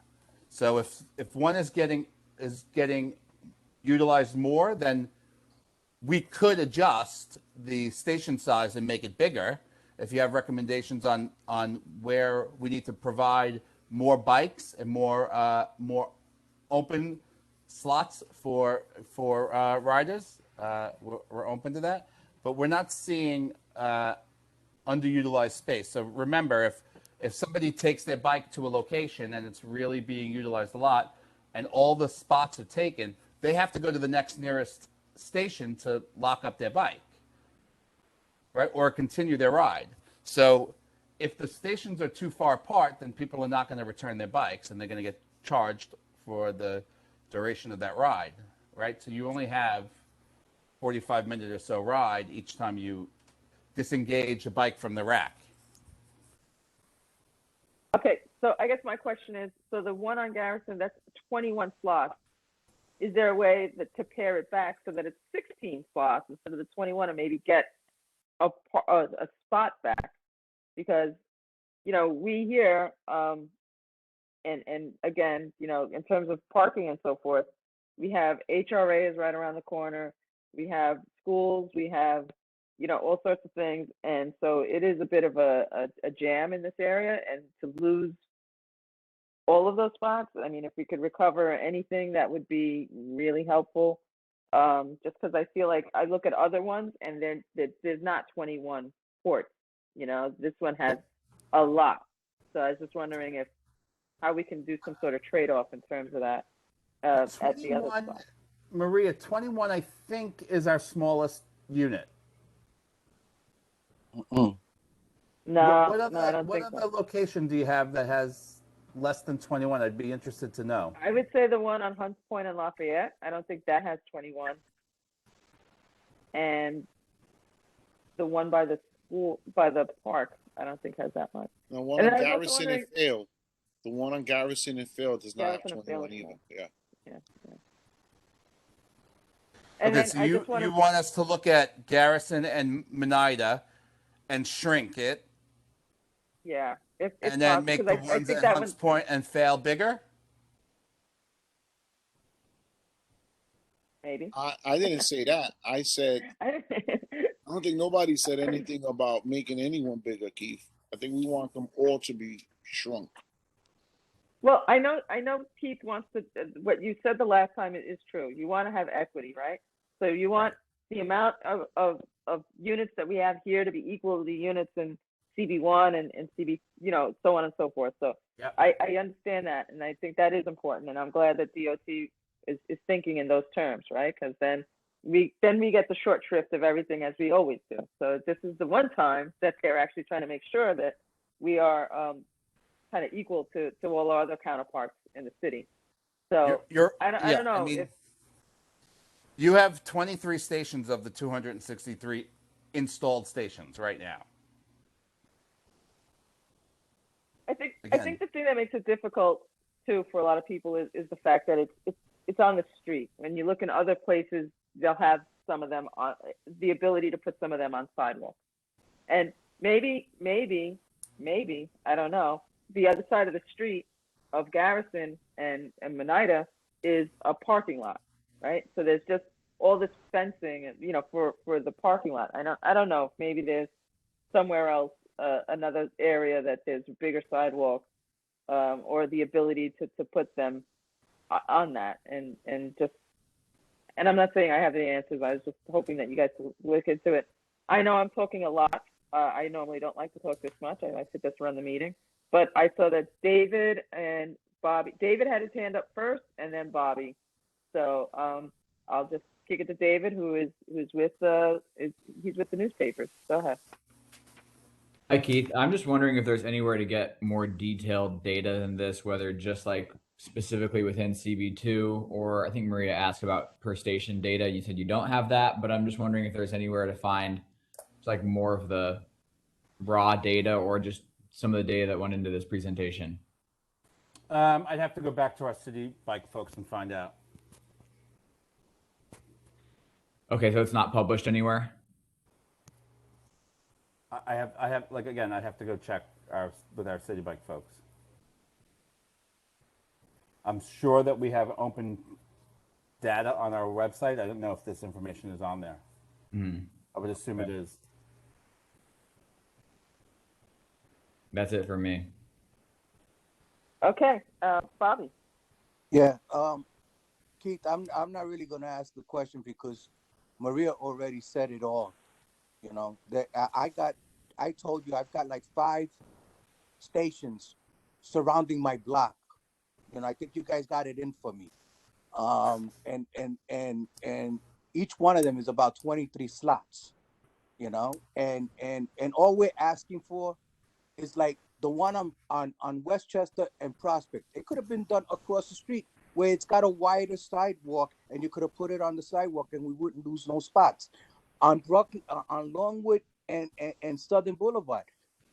[SPEAKER 9] So if one is getting utilized more, then we could adjust the station size and make it bigger. If you have recommendations on where we need to provide more bikes and more open slots for riders, we're open to that. But we're not seeing underutilized space. So remember, if somebody takes their bike to a location and it's really being utilized a lot, and all the spots are taken, they have to go to the next nearest station to lock up their bike, right? Or continue their ride. So if the stations are too far apart, then people are not going to return their bikes and they're going to get charged for the duration of that ride, right? So you only have 45-minute or so ride each time you disengage a bike from the rack.
[SPEAKER 1] Okay, so I guess my question is, so the one on Garrison, that's 21 slots. Is there a way to pare it back so that it's 16 slots instead of the 21, and maybe get a spot back? Because, we here, and again, in terms of parking and so forth, we have HRA is right around the corner. We have schools, we have, all sorts of things. And so it is a bit of a jam in this area, and to lose all of those spots, I mean, if we could recover anything, that would be really helpful. Just because I feel like I look at other ones and there's not 21 ports. This one has a lot. So I was just wondering how we can do some sort of trade-off in terms of that at the other spot.
[SPEAKER 9] Maria, 21, I think, is our smallest unit.
[SPEAKER 1] No,
[SPEAKER 9] What
[SPEAKER 1] I don't think
[SPEAKER 9] other
[SPEAKER 1] so.
[SPEAKER 9] location do you have that has less than 21? I'd be interested to know.
[SPEAKER 1] I would say the one on Hunts Point and Lafayette. I don't think that has 21. And the one by the school, by the park, I don't think has that much.
[SPEAKER 4] The one on Garrison and Field. The one on Garrison and Field does not have 21 either. Yeah.
[SPEAKER 1] And
[SPEAKER 9] okay, so you want us to look at Garrison and Monida and shrink it.
[SPEAKER 1] Yeah.
[SPEAKER 9] And then make the ones at Hunts Point and Fail bigger?
[SPEAKER 1] Maybe.
[SPEAKER 4] I didn't say that. I said, I don't think nobody said anything about making anyone bigger, Keith. I think we want them all to be shrunk.
[SPEAKER 1] Well, I know Keith wants to, what you said the last time is true. You want to have equity, right? So you want the amount of units that we have here to be equal to the units in CB1 and CB, so on and so forth. So yep. I understand that, and I think that is important, and I'm glad that DOT is thinking in those terms, right? Because then we get the short shrift of everything, as we always do. So this is the one time that they're actually trying to make sure that we are kind of equal to all our other counterparts in the city. So I don't know. If
[SPEAKER 9] you have 23 stations of the 263 installed stations right now.
[SPEAKER 1] I think the thing that makes it difficult too for a lot of people is the fact that it's on the street. When you look in other places, they'll have some of them on the ability to put some of them on sidewalks. And maybe I don't know. The other side of the street of Garrison and Monida is a parking lot, right? So there's just all this fencing, for the parking lot. I don't know. Maybe there's somewhere else, another area that there's bigger sidewalks, or the ability to put them on that, and I'm not saying I have the answers. I was just hoping that you guys would look into it. I know I'm talking a lot. I normally don't like to talk this much. I like to just run the meeting. But I saw that David and Bobby. David had his hand up first, and then Bobby. So I'll just kick it to David, who's with the newspapers. Go ahead.
[SPEAKER 12] Hi, Keith. I'm just wondering if there's anywhere to get more detailed data than this, whether just like specifically within CB2, or I think Maria asked about per station data. You said you don't have that, but I'm just wondering if there's anywhere to find like more of the raw data, or just some of the data that went into this presentation.
[SPEAKER 9] I'd have to go back to our city bike folks and find out.
[SPEAKER 12] Okay, so it's not published anywhere?
[SPEAKER 9] I have like, again, I'd have to go check with our city bike folks. I'm sure that we have open data on our website. I don't know if this information is on there. I would assume it is.
[SPEAKER 12] That's it for me.
[SPEAKER 1] Okay, Bobby.
[SPEAKER 7] Yeah, Keith, I'm not really going to ask the question because Maria already said it all. That I told you I've got like 5 stations surrounding my block. I think you guys got it in for me. And each one of them is about 23 slots. And all we're asking for is like the one on Westchester and Prospect. It could have been done across the street where it's got a wider sidewalk, and you could have put it on the sidewalk and we wouldn't lose no spots. On Longwood and Southern Boulevard.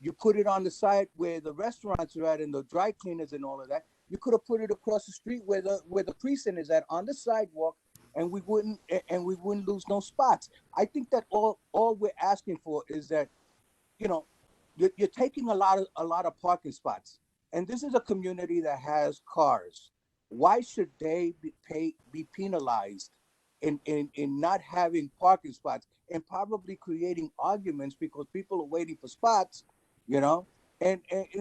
[SPEAKER 7] You put it on the side where the restaurants are at and the dry cleaners and all of that. You could have put it across the street where the precinct is at on the sidewalk, and we wouldn't lose no spots. I think that all we're asking for is that, you know, you're taking a lot of parking spots, and this is a community that has cars. Why should they be penalized in not having parking spots and probably creating arguments because people are waiting for spots, you know? And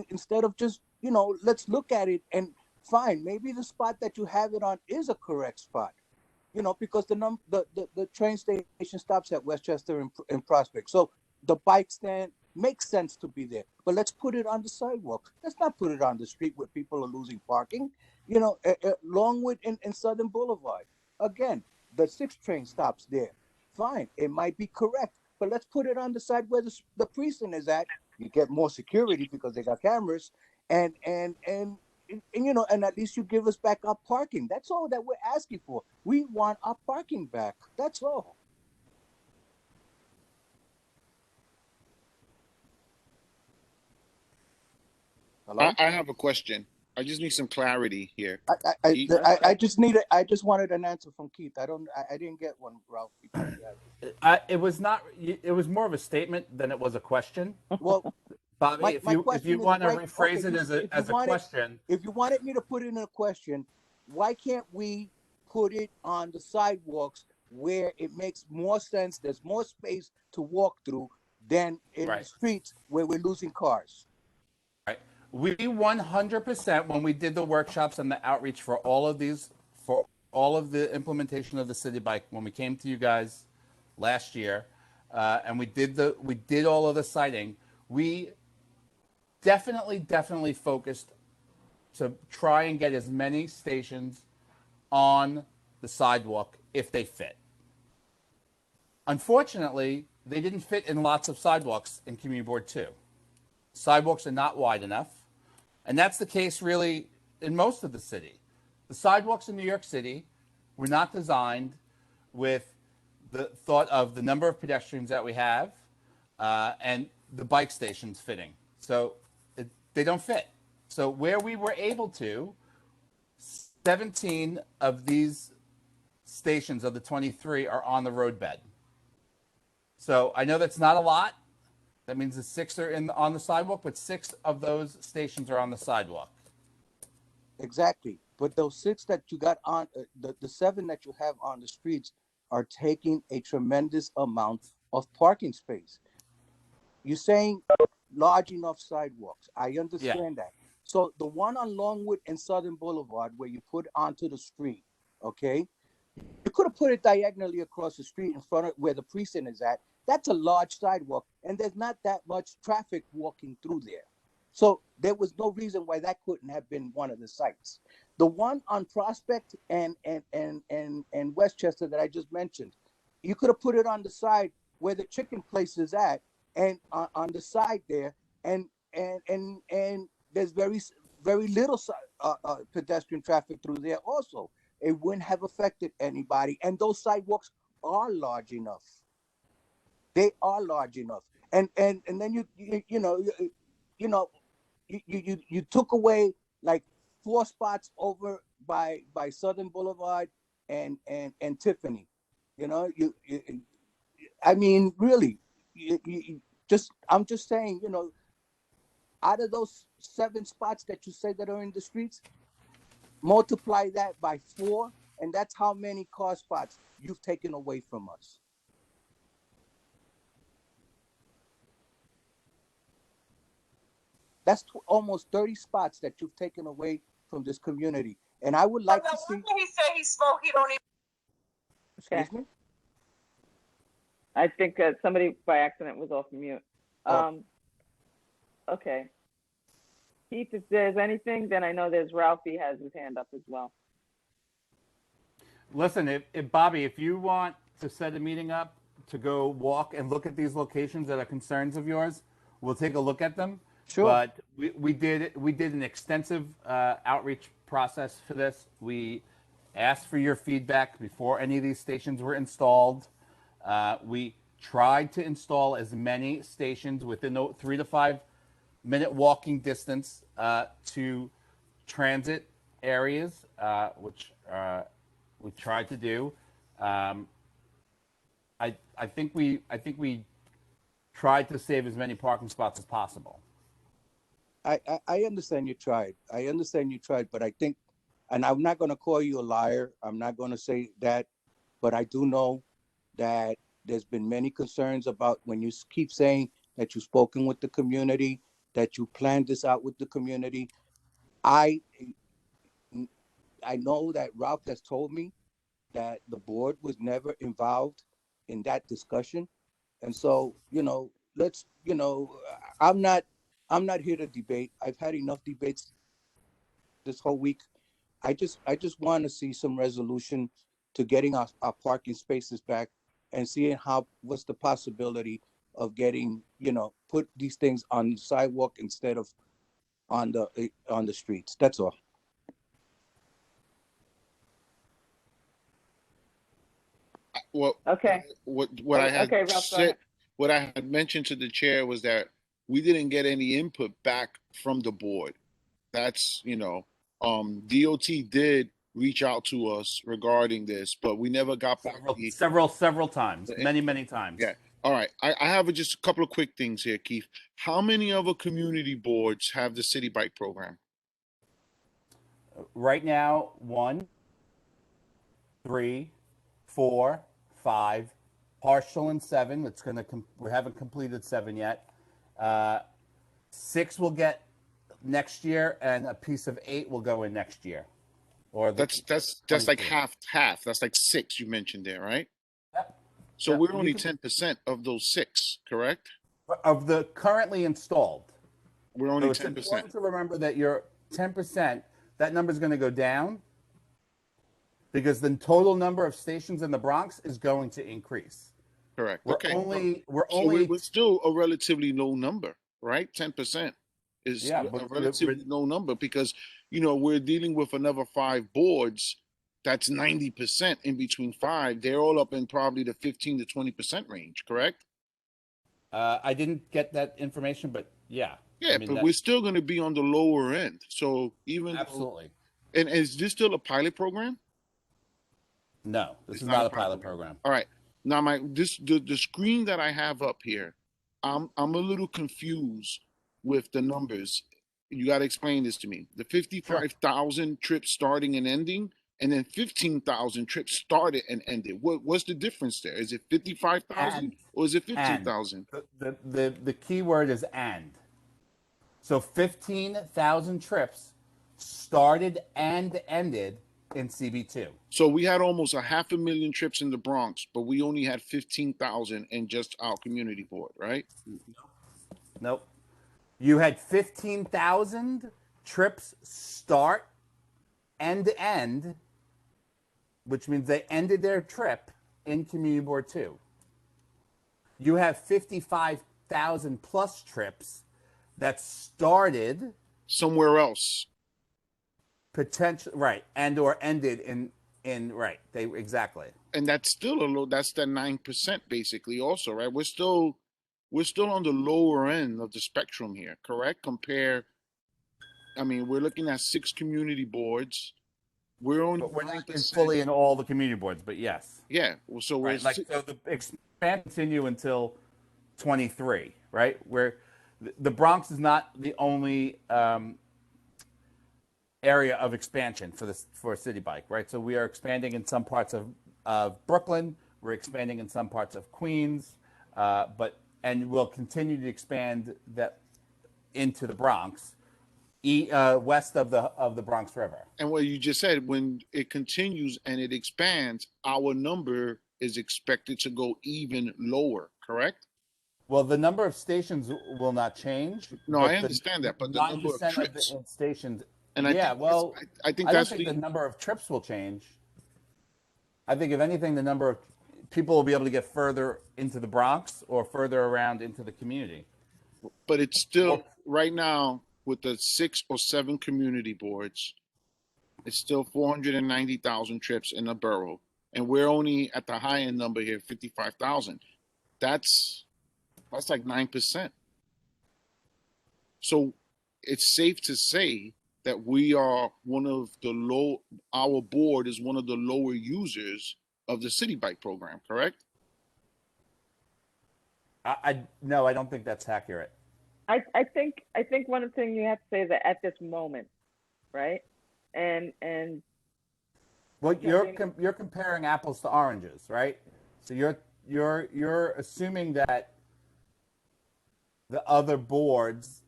[SPEAKER 7] instead of just, you know, let's look at it and fine, maybe the spot that you have it on is a correct spot, you know, because the train station stops at Westchester and Prospect. So the bike stand makes sense to be there, but let's put it on the sidewalk. Let's not put it on the street where people are losing parking, you know, Longwood and Southern Boulevard. Again, the 6 train stops there. Fine, it might be correct, but let's put it on the side where the precinct is at. You get more security because they got cameras, and you know, and at least you give us back our parking. That's all that we're asking for. We want our parking back. That's all. Hello?
[SPEAKER 4] I have a question. I just need some clarity here.
[SPEAKER 7] I just wanted an answer from Keith. I didn't get one, Ralph.
[SPEAKER 9] It was not. It was more of a statement than it was a question.
[SPEAKER 7] Well,
[SPEAKER 9] Bobby, if you want to rephrase it as a question,
[SPEAKER 7] if you wanted me to put it in a question, why can't we put it on the sidewalks where it makes more sense? There's more space to walk through than in the streets where we're losing cars.
[SPEAKER 9] Right. We 100%, when we did the workshops and the outreach for all of the implementation of the city bike, when we came to you guys last year, and we did all of the citing, we definitely focused to try and get as many stations on the sidewalk if they fit. Unfortunately, they didn't fit in lots of sidewalks in Community Board 2. Sidewalks are not wide enough, and that's the case really in most of the city. The sidewalks in New York City were not designed with the thought of the number of pedestrians that we have and the bike stations fitting. So they don't fit. So where we were able to, 17 of these stations of the 23 are on the roadbed. So I know that's not a lot. That means the 6 are on the sidewalk, but 6 of those stations are on the sidewalk.
[SPEAKER 7] Exactly. But those 6 that you got on, the 7 that you have on the streets are taking a tremendous amount of parking space. You're saying large enough sidewalks. I understand that. So the one on Longwood and Southern Boulevard where you put onto the street, okay? You could have put it diagonally across the street in front of where the precinct is at. That's a large sidewalk, and there's not that much traffic walking through there. So there was no reason why that couldn't have been one of the sites. The one on Prospect and Westchester that I just mentioned, you could have put it on the side where the chicken place is at, and on the side there, and there's very little pedestrian traffic through there also. It wouldn't have affected anybody, and those sidewalks are large enough. They are large enough, and then you took away like 4 spots over by Southern Boulevard and Tiffany. You know, I mean, really, I'm just saying, you know, out of those 7 spots that you say that are in the streets, multiply that by 4, and that's how many car spots you've taken away from us. That's almost 30 spots that you've taken away from this community. And I would like to see.
[SPEAKER 13] He said he spoke, he don't even.
[SPEAKER 7] Excuse me?
[SPEAKER 1] I think somebody by accident was off mute. Okay. Keith, if there's anything, then I know there's Ralphie has his hand up as well.
[SPEAKER 9] Listen, if Bobby, if you want to set a meeting up to go walk and look at these locations that are concerns of yours, we'll take a look at them.
[SPEAKER 7] Sure.
[SPEAKER 9] But we did an extensive outreach process for this. We asked for your feedback before any of these stations were installed. We tried to install as many stations within the 3 to 5 minute walking distance to transit areas, which we tried to do. I think we tried to save as many parking spots as possible.
[SPEAKER 7] I understand you tried. I understand you tried, but I think, and I'm not going to call you a liar. I'm not going to say that, but I do know that there's been many concerns about when you keep saying that you've spoken with the community, that you planned this out with the community. I know that Ralph has told me that the board was never involved in that discussion. And so, let's, I'm not here to debate. I've had enough debates this whole week. I just want to see some resolution to getting our parking spaces back and seeing what's the possibility of getting, put these things on the sidewalk instead of on the streets. That's all.
[SPEAKER 4] Well,
[SPEAKER 1] Okay.
[SPEAKER 4] what I had
[SPEAKER 1] Okay, Ralph, go ahead.
[SPEAKER 4] said, what I had mentioned to the chair was that we didn't get any input back from the board. That's, DOT did reach out to us regarding this, but we never got back
[SPEAKER 9] Several times, many times.
[SPEAKER 4] Yeah. All right. I have just a couple of quick things here, Keith. How many other community boards have the city bike program?
[SPEAKER 9] Right now, 1, 3, 4, 5, partial in 7. It's gonna we haven't completed 7 yet. 6 will get next year, and a piece of 8 will go in next year. Or
[SPEAKER 4] that's like half. That's like 6 you mentioned there, right?
[SPEAKER 9] Yep.
[SPEAKER 4] So we're only 10% of those 6, correct?
[SPEAKER 9] Of the currently installed.
[SPEAKER 4] We're only 10%.
[SPEAKER 9] It's important to remember that you're 10%. That number is going to go down because the total number of stations in the Bronx is going to increase.
[SPEAKER 4] Correct.
[SPEAKER 9] We're
[SPEAKER 4] still a relatively low number, right? 10% is a relatively low number because, we're dealing with another 5 boards. That's 90% in between 5. They're all up in probably the 15 to 20% range, correct?
[SPEAKER 9] I didn't get that information, but yeah.
[SPEAKER 4] Yeah, but we're still going to be on the lower end. So
[SPEAKER 9] absolutely.
[SPEAKER 4] And is this still a pilot program?
[SPEAKER 9] No, this is not a pilot program.
[SPEAKER 4] All right. Now the screen that I have up here, I'm a little confused with the numbers. You got to explain this to me. The 55,000 trips starting and ending, and then 15,000 trips started and ended. What's the difference there? Is it 55,000 or is it 15,000?
[SPEAKER 9] The key word is and. So 15,000 trips started and ended in CB2.
[SPEAKER 4] So we had almost 500,000 trips in the Bronx, but we only had 15,000 in just our community board, right?
[SPEAKER 9] Nope. You had 15,000 trips start and end, which means they ended their trip in Community Board 2. You have 55,000 plus trips that started
[SPEAKER 4] somewhere else.
[SPEAKER 9] Potentially, right, and or ended in right. They exactly.
[SPEAKER 4] And that's still a low. That's the 9% basically. Also, right? We're still on the lower end of the spectrum here, correct? We're looking at 6 community boards. We're only
[SPEAKER 9] we're not fully in all the community boards, but yes.
[SPEAKER 4] Yeah. So we're
[SPEAKER 9] right. So the expand continue until 23, right? Where the Bronx is not the only area of expansion for City Bike, right? So we are expanding in some parts of Brooklyn. We're expanding in some parts of Queens, and we'll continue to expand that into the Bronx, west of the Bronx River.
[SPEAKER 4] And what you just said, when it continues and it expands, our number is expected to go even lower, correct?
[SPEAKER 9] Well, the number of stations will not change.
[SPEAKER 4] No, I understand that, but the number of trips.
[SPEAKER 9] Of stations.
[SPEAKER 4] And
[SPEAKER 9] I don't think the number of trips will change. I think, if anything, the number of people will be able to get further into the Bronx or further around into the community.
[SPEAKER 4] But it's still, right now, with the 6 or 7 community boards, it's still 490,000 trips in a borough. And we're only at the high end number here, 55,000. that's like 9%. So it's safe to say that we are one of the our board is one of the lower users of the city bike program, correct?
[SPEAKER 9] No, I don't think that's accurate.
[SPEAKER 1] I think one thing you have to say is that at this moment, right? And
[SPEAKER 9] Well,
[SPEAKER 1] yeah,
[SPEAKER 9] you're comparing apples to oranges, right? So you're assuming that the other boards,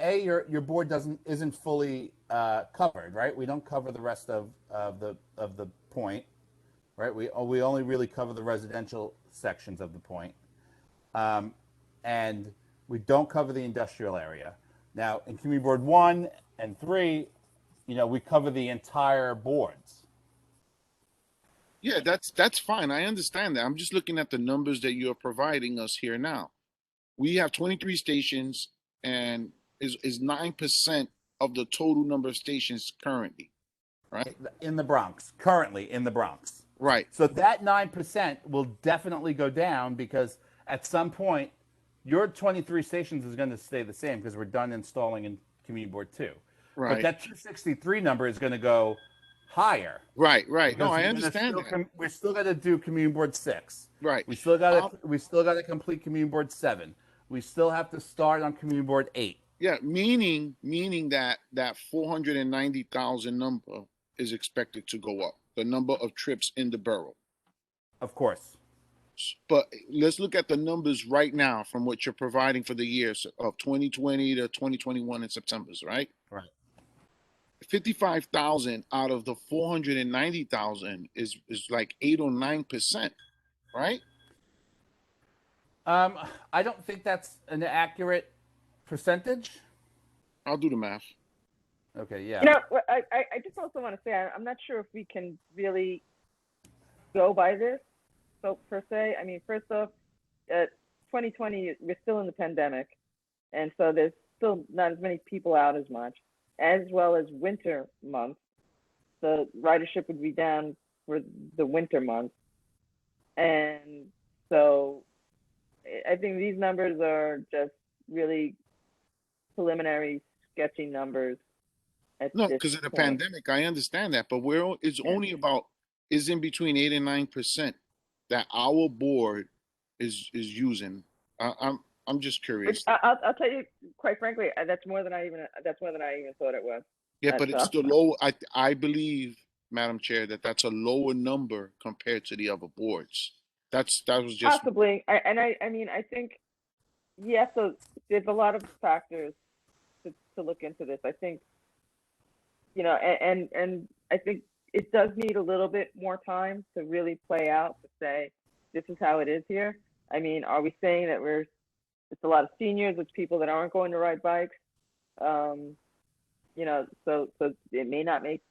[SPEAKER 9] your board isn't fully covered, right? We don't cover the rest of the point, right? We only really cover the residential sections of the point, and we don't cover the industrial area. Now, in Community Board 1 and 3, we cover the entire boards.
[SPEAKER 4] Yeah, that's fine. I understand that. I'm just looking at the numbers that you're providing us here now. We have 23 stations and is 9% of the total number of stations currently, right?
[SPEAKER 9] In the Bronx, currently in the Bronx.
[SPEAKER 4] Right.
[SPEAKER 9] So that 9% will definitely go down because at some point, your 23 stations is going to stay the same because we're done installing in Community Board 2.
[SPEAKER 4] Right.
[SPEAKER 9] But that 263 number is going to go higher.
[SPEAKER 4] Right. No, I
[SPEAKER 9] Because
[SPEAKER 4] understand that.
[SPEAKER 9] we're still going to do Community Board 6.
[SPEAKER 4] Right.
[SPEAKER 9] We still got to complete Community Board 7. We still have to start on Community Board 8.
[SPEAKER 4] Yeah, meaning that 490,000 number is expected to go up. The number of trips in the borough.
[SPEAKER 9] Of course.
[SPEAKER 4] But let's look at the numbers right now from what you're providing for the years of 2020 to 2021 in September's, right?
[SPEAKER 9] Right.
[SPEAKER 4] 55,000 out of the 490,000 is like 8 or 9%, right?
[SPEAKER 9] I don't think that's an accurate percentage.
[SPEAKER 4] I'll do the math.
[SPEAKER 9] Okay, yeah.
[SPEAKER 1] I just also want to say I'm not sure if we can really go by this. So per se, I mean, first off, 2020 we're still in the pandemic, and so there's still not as many people out as much, as well as winter months. The ridership would be down for the winter months, and so I think these numbers are just really preliminary, sketchy numbers.
[SPEAKER 4] No, because of the pandemic, I understand that, but it's only is in between 8 and 9% that our board is using. I'm just curious.
[SPEAKER 1] I'll tell you, quite frankly, that's more than I even thought it was.
[SPEAKER 4] Yeah, but it's still low. I believe, Madam Chair, that's a lower number compared to the other boards. That was just
[SPEAKER 1] possibly. I mean, I think yes. So there's a lot of factors to look into this. I think, and I think it does need a little bit more time to really play out, to say this is how it is here. I mean, are we saying that it's a lot of seniors, it's people that aren't going to ride bikes? So it may not make,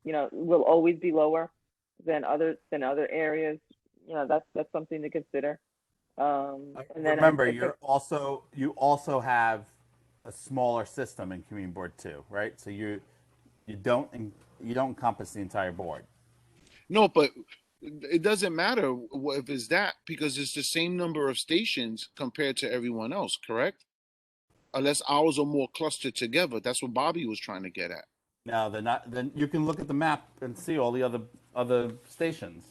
[SPEAKER 1] will always be lower than other areas. That's something to consider. And then
[SPEAKER 9] remember, you also have a smaller system in Community Board 2, right? So you don't encompass the entire board.
[SPEAKER 4] No, but it doesn't matter if it's that, because it's the same number of stations compared to everyone else, correct? Unless ours are more clustered together. That's what Bobby was trying to get at.
[SPEAKER 9] No, they're not. Then you can look at the map and see all the other stations.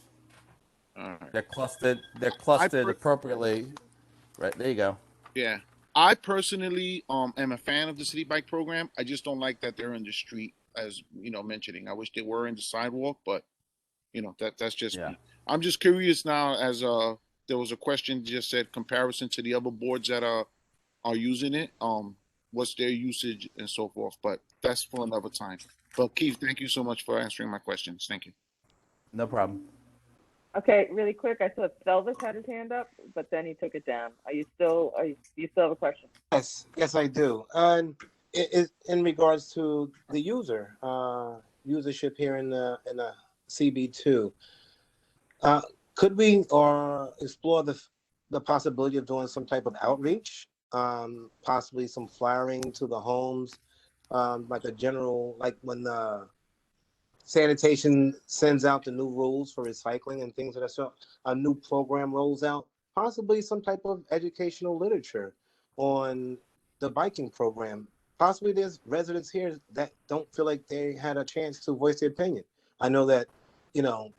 [SPEAKER 4] All right.
[SPEAKER 9] They're clustered. They're clustered appropriately. Right there you go.
[SPEAKER 4] Yeah, I personally am a fan of the city bike program. I just don't like that they're in the street, as mentioning. I wish they were in the sidewalk, but that's just me. I'm just curious now, as there was a question just said comparison to the other boards that are using it. What's their usage and so forth, but that's for another time. But Keith, thank you so much for answering my questions. Thank you.
[SPEAKER 9] No problem.
[SPEAKER 1] Okay, really quick. I saw Selvas had his hand up, but then he took it down. Do you still have a question?
[SPEAKER 10] Yes, I do. And in regards to the usership here in the CB2, could we explore the possibility of doing some type of outreach, possibly some flyering to the homes, like a general, like when the sanitation sends out the new rules for recycling and things of that sort, a new program rolls out, possibly some type of educational literature on the biking program. Possibly there's residents here that don't feel like they had a chance to voice their opinion. I know that,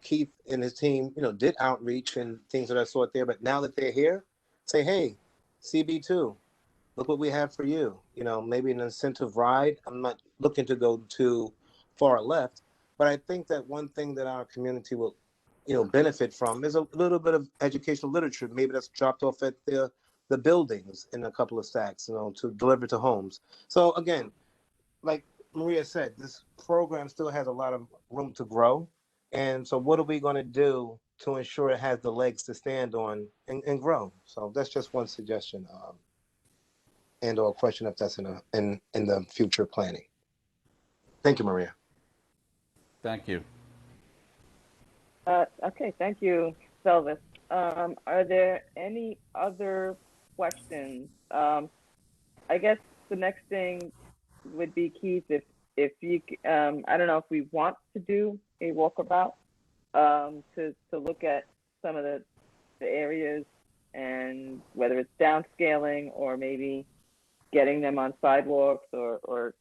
[SPEAKER 10] Keith and his team, did outreach and things of that sort there, but now that they're here, say, hey, CB2, look what we have for you. Maybe an incentive ride. I'm not looking to go too far left, but I think that one thing that our community will, benefit from is a little bit of educational literature. Maybe that's dropped off at the buildings in a couple of stacks, to deliver to homes. So again, like Maria said, this program still has a lot of room to grow. And so what are we going to do to ensure it has the legs to stand on and grow? So that's just one suggestion. And or a question if that's in the future planning. Thank you, Maria.
[SPEAKER 9] Thank you.
[SPEAKER 1] Okay, thank you, Selvis. Are there any other questions? I guess the next thing would be, Keith, if you, I don't know if we want to do a walkabout to look at some of the areas, and whether it's downscaling or maybe getting them on sidewalks or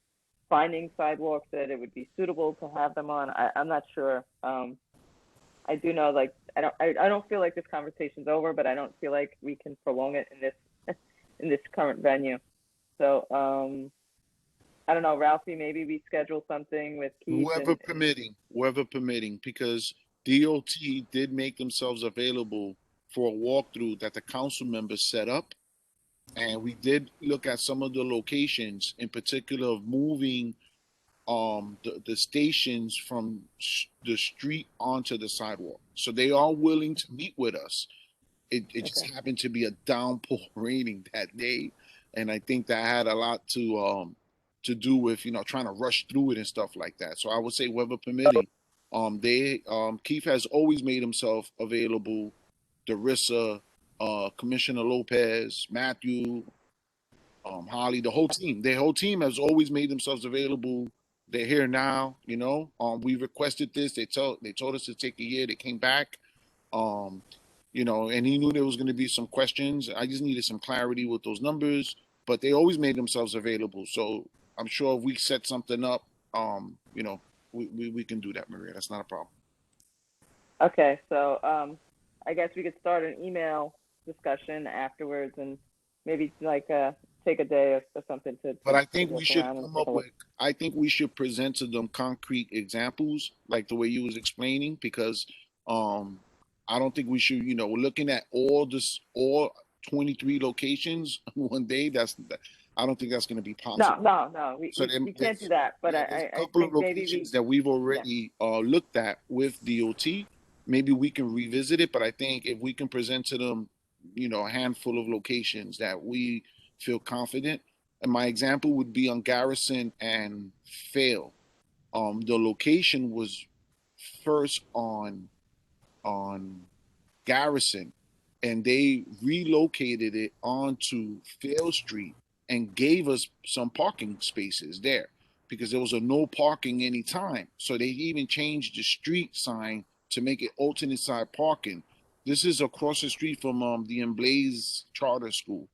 [SPEAKER 1] finding sidewalks that it would be suitable to have them on. I'm not sure. I do know, like, I don't feel like this conversation's over, but I don't feel like we can prolong it in this in this current venue. So I don't know, Ralphie, maybe we schedule something with Keith.
[SPEAKER 4] Whoever permitting, because DOT did make themselves available for a walkthrough that the council members set up. And we did look at some of the locations, in particular of moving the stations from the street onto the sidewalk. So they are willing to meet with us. It just happened to be a downpour raining that day, and I think that had a lot to do with trying to rush through it and stuff like that. So I would say, weather permitting, Keith has always made himself available. Darissa, Commissioner Lopez, Matthew, Holly, the whole team. Their whole team has always made themselves available. They're here now. We requested this. They told us to take a year. They came back. And he knew there was going to be some questions. I just needed some clarity with those numbers, but they always made themselves available. So I'm sure if we set something up, we can do that, Maria. That's not a problem.
[SPEAKER 1] Okay, so I guess we could start an email discussion afterwards, and maybe like take a day or something to.
[SPEAKER 4] But I think we should come up with. I think we should present to them concrete examples, like the way you was explaining, because I don't think we should. We're looking at all 23 locations one day. I don't think that's going to be possible.
[SPEAKER 1] No. We can't do that. But
[SPEAKER 4] there's a couple of locations that we've already looked at with DOT. Maybe we can revisit it, but I think if we can present to them, a handful of locations that we feel confident. And my example would be on Garrison and Fail. The location was first on Garrison, and they relocated it onto Fail Street and gave us some parking spaces there because there was a no parking anytime. So they even changed the street sign to make it alternate side parking. This is across the street from the Emblaze Charter School.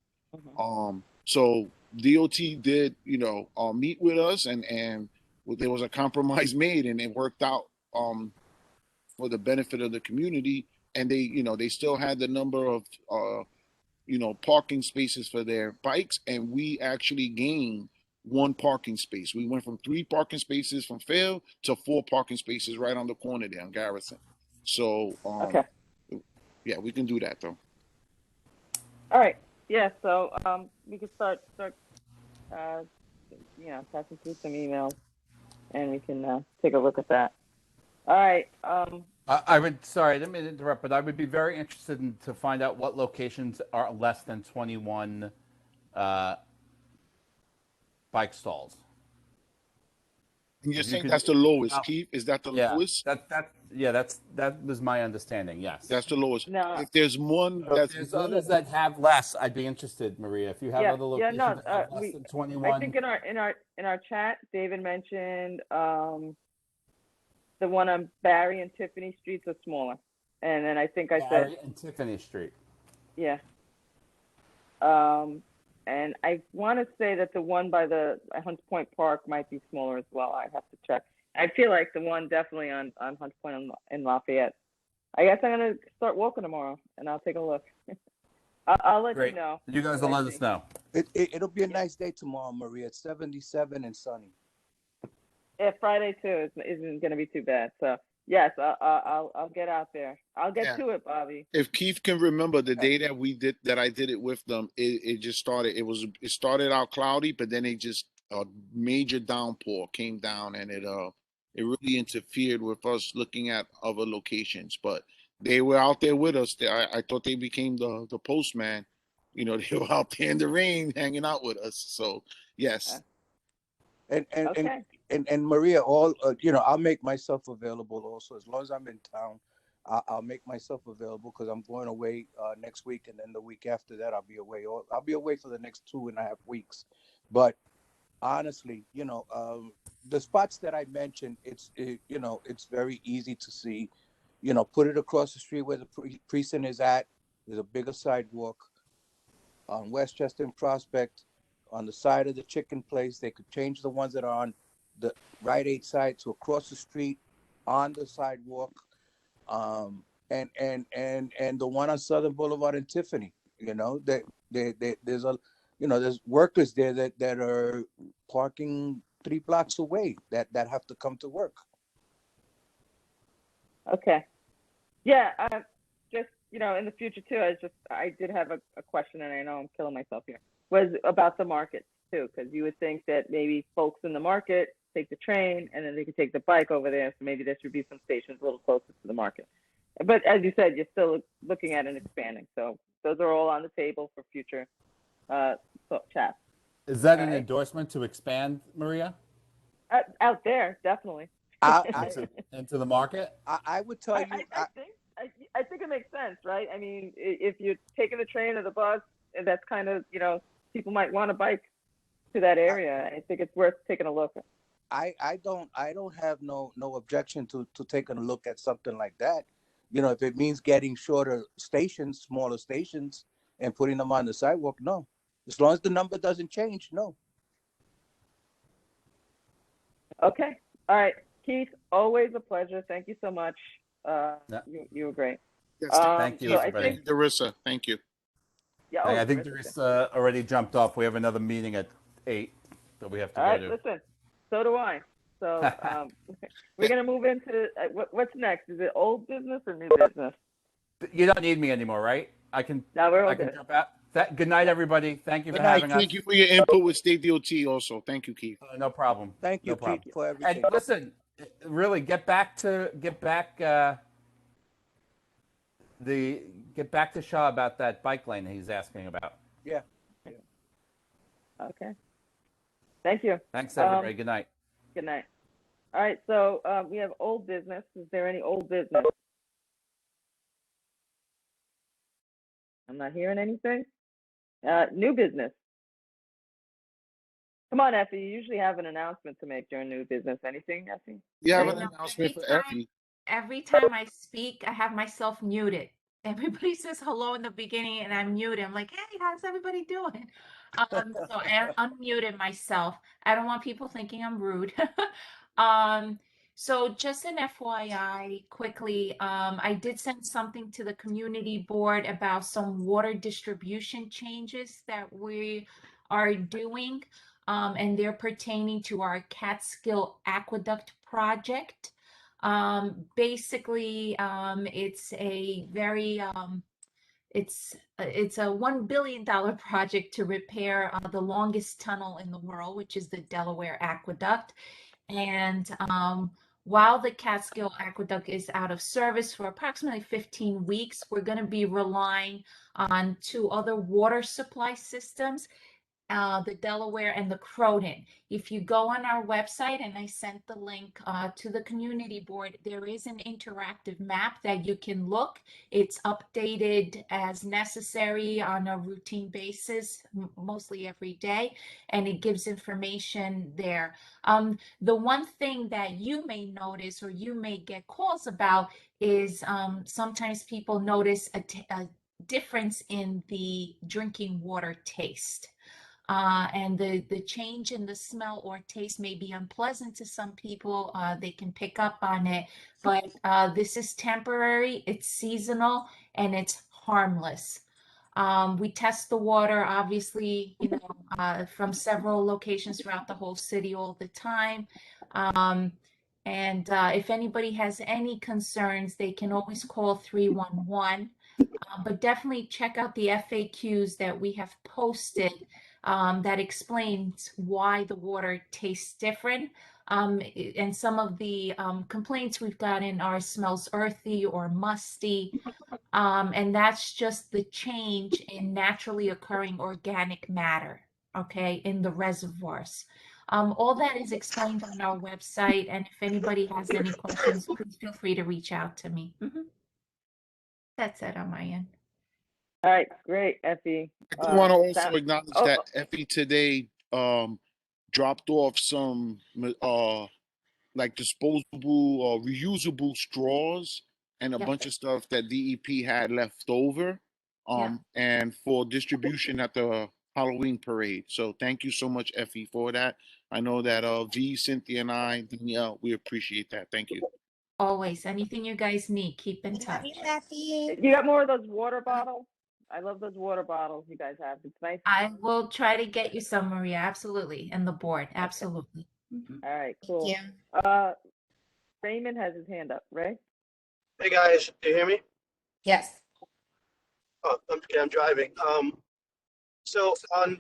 [SPEAKER 4] So DOT did, meet with us, and there was a compromise made, and it worked out for the benefit of the community. And they still had the number of parking spaces for their bikes, and we actually gained one parking space. We went from 3 parking spaces from Fail to 4 parking spaces right on the corner there on Garrison. So yeah, we can do that though.
[SPEAKER 1] All right. Yeah. So we could start passing through some emails, and we can take a look at that. All right.
[SPEAKER 9] I would, sorry, let me interrupt, but I would be very interested to find out what locations are less than 21 bike stalls.
[SPEAKER 4] And you're saying that's the lowest, Keith? Is that the lowest?
[SPEAKER 9] That was my understanding. Yes,
[SPEAKER 4] that's the lowest.
[SPEAKER 1] No.
[SPEAKER 4] If there's one
[SPEAKER 9] there's others that have less, I'd be interested, Maria. If you have other locations that have less than 21.
[SPEAKER 1] I think in our chat, David mentioned the one on Barry and Tiffany Streets are smaller, and then I think I said
[SPEAKER 9] Barry and Tiffany Street.
[SPEAKER 1] Yeah. And I want to say that the one by the Hunts Point Park might be smaller as well. I have to check. I feel like the one definitely on Hunts Point in Lafayette. I guess I'm gonna start walking tomorrow, and I'll take a look. I'll let
[SPEAKER 9] Great.
[SPEAKER 1] you know.
[SPEAKER 9] You guys will
[SPEAKER 1] what I
[SPEAKER 9] let us
[SPEAKER 1] see.
[SPEAKER 9] know.
[SPEAKER 7] It'll be a nice day tomorrow, Maria. It's 77 and sunny.
[SPEAKER 1] Yeah, Friday too isn't gonna be too bad. So yes, I'll get out there. I'll get
[SPEAKER 4] Yeah.
[SPEAKER 1] to it, Bobby.
[SPEAKER 4] If Keith can remember the day that I did it with them, it just started. It started out cloudy, but then it just a major downpour came down, and it really interfered with us looking at other locations. But they were out there with us. I thought they became the postman. You know, they were out there in the rain, hanging out with us. So yes.
[SPEAKER 1] Okay.
[SPEAKER 7] And Maria, all I'll make myself available also as long as I'm in town. I'll make myself available because I'm going away next week, and then the week after that I'll be away. I'll be away for the next 2.5 weeks. But honestly, the spots that I mentioned, it's very easy to see. Put it across the street where the precinct is at. There's a bigger sidewalk on Westchester and Prospect, on the side of the chicken place. They could change the ones that are on the Rite Aid side to across the street on the sidewalk, and the one on Southern Boulevard and Tiffany. There's there's workers there that are parking 3 blocks away that have to come to work.
[SPEAKER 1] Okay. Yeah. Just in the future too. I did have a question, and I know I'm killing myself here. Was about the markets too, because you would think that maybe folks in the market take the train and then they could take the bike over there. So maybe there should be some stations a little closer to the market. But as you said, you're still looking at and expanding. So those are all on the table for future chats.
[SPEAKER 9] Is that an endorsement to expand, Maria?
[SPEAKER 1] Out there, definitely.
[SPEAKER 9] Into the market?
[SPEAKER 7] I would tell you.
[SPEAKER 1] I think it makes sense, right? I mean, if you're taking the train or the bus, and that's kind of, people might want to bike to that area. I think it's worth taking a look.
[SPEAKER 7] I don't have no objection to taking a look at something like that. If it means getting shorter stations, smaller stations, and putting them on the sidewalk, no. As long as the number doesn't change, no.
[SPEAKER 1] Okay. All right. Keith, always a pleasure. Thank you so much. You were great.
[SPEAKER 4] Yes,
[SPEAKER 9] thank you,
[SPEAKER 1] so
[SPEAKER 9] everybody.
[SPEAKER 1] I think,
[SPEAKER 4] Darissa, thank you.
[SPEAKER 1] Yeah.
[SPEAKER 9] I think Darissa already jumped off. We have another meeting at 8 that we have to go to.
[SPEAKER 1] Listen, so do I. So we're going to move into, what's next? Is it old business or new business?
[SPEAKER 9] You don't need me anymore, right? I can jump out. Good night, everybody. Thank you for having us.
[SPEAKER 4] Thank you for your input with State DOT also. Thank you, Keith.
[SPEAKER 9] No problem.
[SPEAKER 7] Thank you, Keith, for everything.
[SPEAKER 9] And listen, really get back to Shaw about that bike lane he's asking about.
[SPEAKER 7] Yeah.
[SPEAKER 1] Okay. Thank you.
[SPEAKER 9] Thanks, everybody. Good night.
[SPEAKER 1] Good night. All right. So we have old business. Is there any old business? I'm not hearing anything. New business. Come on, Effie. You usually have an announcement to make during new business. Anything, Effie?
[SPEAKER 4] You have an announcement for Effie.
[SPEAKER 13] Every time I speak, I have myself muted. Everybody says hello in the beginning and I'm muted. I'm like, hey, how's everybody doing? So I unmuted myself. I don't want people thinking I'm rude. So just an FYI quickly, I did send something to the community board about some water distribution changes that we are doing, and they're pertaining to our Catskill Aqueduct project. Basically, it's a very it's a $1 billion project to repair the longest tunnel in the world, which is the Delaware Aqueduct. And while the Catskill Aqueduct is out of service for approximately 15 weeks, we're going to be relying on 2 other water supply systems, the Delaware and the Croton. If you go on our website, and I sent the link to the community board, there is an interactive map that you can look. It's updated as necessary on a routine basis, mostly every day, and it gives information there. The one thing that you may notice or you may get calls about is sometimes people notice difference in the drinking water taste. And the change in the smell or taste may be unpleasant to some people. They can pick up on it, but this is temporary, it's seasonal, and it's harmless. We test the water, obviously, from several locations throughout the whole city all the time. And if anybody has any concerns, they can always call 311. But definitely check out the FAQs that we have posted that explains why the water tastes different. And some of the complaints we've gotten are smells earthy or musty. And that's just the change in naturally occurring organic matter, okay, in the reservoirs. All that is explained on our website, and if anybody has any questions, please feel free to reach out to me. That's it on my end.
[SPEAKER 1] All right, great, Effie.
[SPEAKER 4] I do want to also
[SPEAKER 1] Sam-
[SPEAKER 4] acknowledge
[SPEAKER 1] oh,
[SPEAKER 4] that Effie today dropped off some like disposable or reusable straws and a
[SPEAKER 13] Yep.
[SPEAKER 4] bunch of stuff that DEP had left over and for distribution at the Halloween parade. So thank you so much, Effie, for that. I know that V, Cynthia, and I, Danielle, we appreciate that. Thank you.
[SPEAKER 13] Always, anything you guys need, keep in
[SPEAKER 2] Love
[SPEAKER 13] touch.
[SPEAKER 2] you, Effie.
[SPEAKER 1] you got more of those water bottles? I love those water bottles you guys have. It's nice.
[SPEAKER 13] I will try to get you some, Maria, absolutely, and the board, absolutely.
[SPEAKER 1] All right, cool.
[SPEAKER 2] Thank you.
[SPEAKER 1] Raymond has his hand up, Ray?
[SPEAKER 11] Hey guys, do you hear me?
[SPEAKER 2] Yes.
[SPEAKER 11] Oh, I'm driving. So on,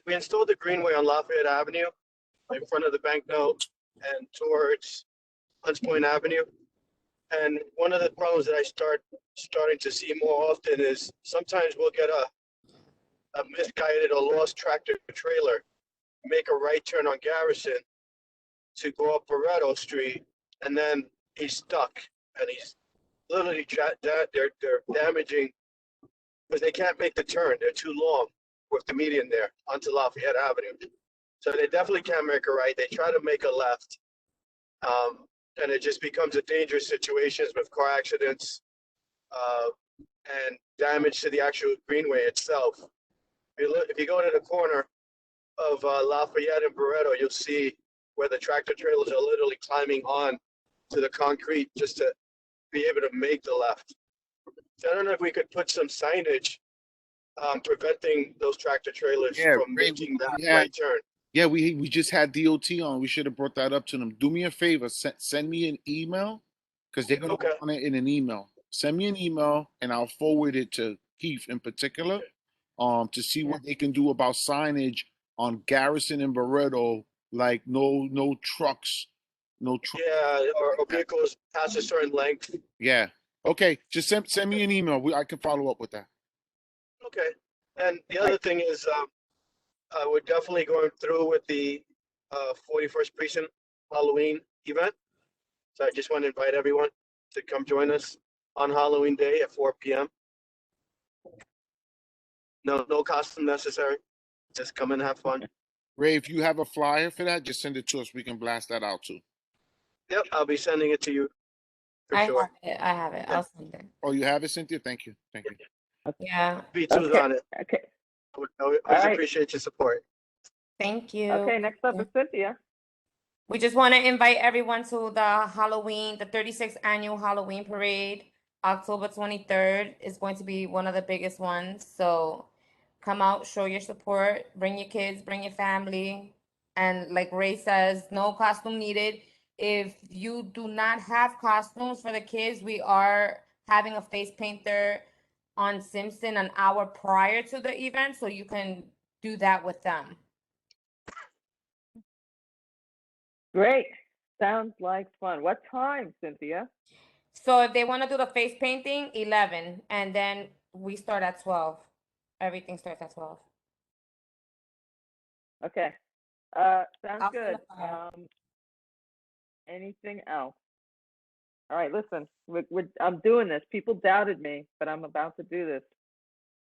[SPEAKER 11] we installed the greenway on Lafayette Avenue, in front of the banknote and towards Hunts Point Avenue. And one of the problems that I starting to see more often is sometimes we'll get a misguided or lost tractor trailer, make a right turn on Garrison to go up Barretto Street, and then he's stuck, and he's literally they're damaging because they can't make the turn. They're too long with the median there onto Lafayette Avenue. So they definitely can't make a right. They try to make a left, and it just becomes a dangerous situation with car accidents and damage to the actual greenway itself. If you go to the corner of Lafayette and Barretto, you'll see where the tractor trailers are literally climbing on to the concrete just to be able to make the left. So I don't know if we could put some signage preventing those tractor trailers from making that right turn.
[SPEAKER 4] Yeah, we just had DOT on. We should have brought that up to them. Do me a favor, send me an email because they're gonna want it in an email. Send me an email and I'll forward it to Keith in particular, to see what they can do about signage on Garrison and Barretto, like no trucks,
[SPEAKER 11] Yeah, or vehicles past a certain length.
[SPEAKER 4] Yeah. Okay, just send me an email. I can follow up with that.
[SPEAKER 11] Okay. And the other thing is, we're definitely going through with the 41st Precinct Halloween event. So I just want to invite everyone to come join us on Halloween Day at 4 p.m. No costume necessary. Just come and have fun.
[SPEAKER 4] Ray, if you have a flyer for that, just send it to us. We can blast that out too.
[SPEAKER 11] Yep, I'll be sending it to you for sure.
[SPEAKER 2] I have it. I'll send it.
[SPEAKER 4] Oh, you have it, Cynthia? Thank you.
[SPEAKER 2] Yeah.
[SPEAKER 11] V2's on it.
[SPEAKER 1] Okay.
[SPEAKER 11] I always appreciate your support.
[SPEAKER 2] Thank you.
[SPEAKER 1] Okay, next up is Cynthia.
[SPEAKER 2] We just want to invite everyone to the 36th annual Halloween parade. October 23rd is going to be one of the biggest ones. So come out, show your support, bring your kids, bring your family. And like Ray says, no costume needed. If you do not have costumes for the kids, we are having a face painter on Simpson an hour prior to the event, so you can do that with them.
[SPEAKER 1] Great. Sounds like fun. What time, Cynthia?
[SPEAKER 2] So if they want to do the face painting, 11, and then we start at 12. Everything starts at 12.
[SPEAKER 1] Okay. Sounds
[SPEAKER 2] I'll
[SPEAKER 1] good.
[SPEAKER 2] send a flyer.
[SPEAKER 1] Anything else? All right, listen, I'm doing this. People doubted me, but I'm about to do this.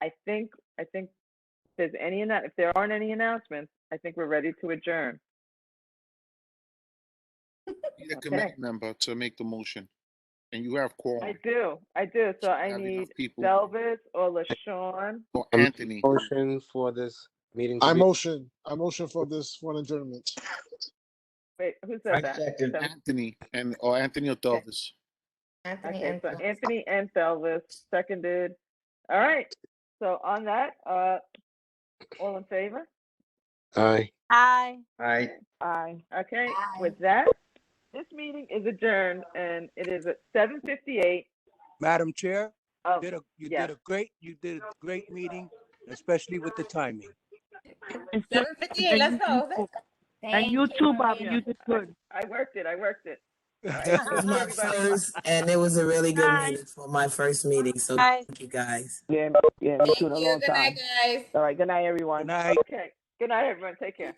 [SPEAKER 1] I think if there aren't any announcements, I think we're ready to adjourn.
[SPEAKER 4] Need a committee member to make the motion. and you have quorum.
[SPEAKER 1] I do. So I
[SPEAKER 4] Have enough
[SPEAKER 1] need
[SPEAKER 4] people.
[SPEAKER 1] Delvis or LaShawn.
[SPEAKER 4] Or Anthony.
[SPEAKER 10] Motion for this meeting. To
[SPEAKER 14] I
[SPEAKER 10] be-
[SPEAKER 14] motion for this for an adjournment.
[SPEAKER 1] Wait, who said that?
[SPEAKER 12] second.
[SPEAKER 4] Anthony or Anthony or Delvis.
[SPEAKER 1] Okay, so Anthony and Delvis seconded. All right. So on that, all in favor?
[SPEAKER 10] Aye.
[SPEAKER 15] Aye.
[SPEAKER 12] Aye.
[SPEAKER 1] Aye. Okay.
[SPEAKER 13] Aye.
[SPEAKER 1] With that, this meeting is adjourned, and it is at 7:58.
[SPEAKER 7] Madam Chair,
[SPEAKER 1] Oh,
[SPEAKER 7] you
[SPEAKER 1] yes.
[SPEAKER 7] did a great meeting, especially with the timing.
[SPEAKER 15] 7:58. Let's go.
[SPEAKER 13] Thank
[SPEAKER 15] you too, Bob.
[SPEAKER 1] Yeah.
[SPEAKER 15] You did good.
[SPEAKER 1] I worked it.
[SPEAKER 6] It was my first, and it was a really good meeting for my first meeting. So
[SPEAKER 15] Bye.
[SPEAKER 6] thank you guys.
[SPEAKER 15] Yeah, me too. In a long time.
[SPEAKER 13] guys.
[SPEAKER 15] All right. Good night, everyone.
[SPEAKER 7] Good night.
[SPEAKER 1] Okay. Good night, everyone. Take care.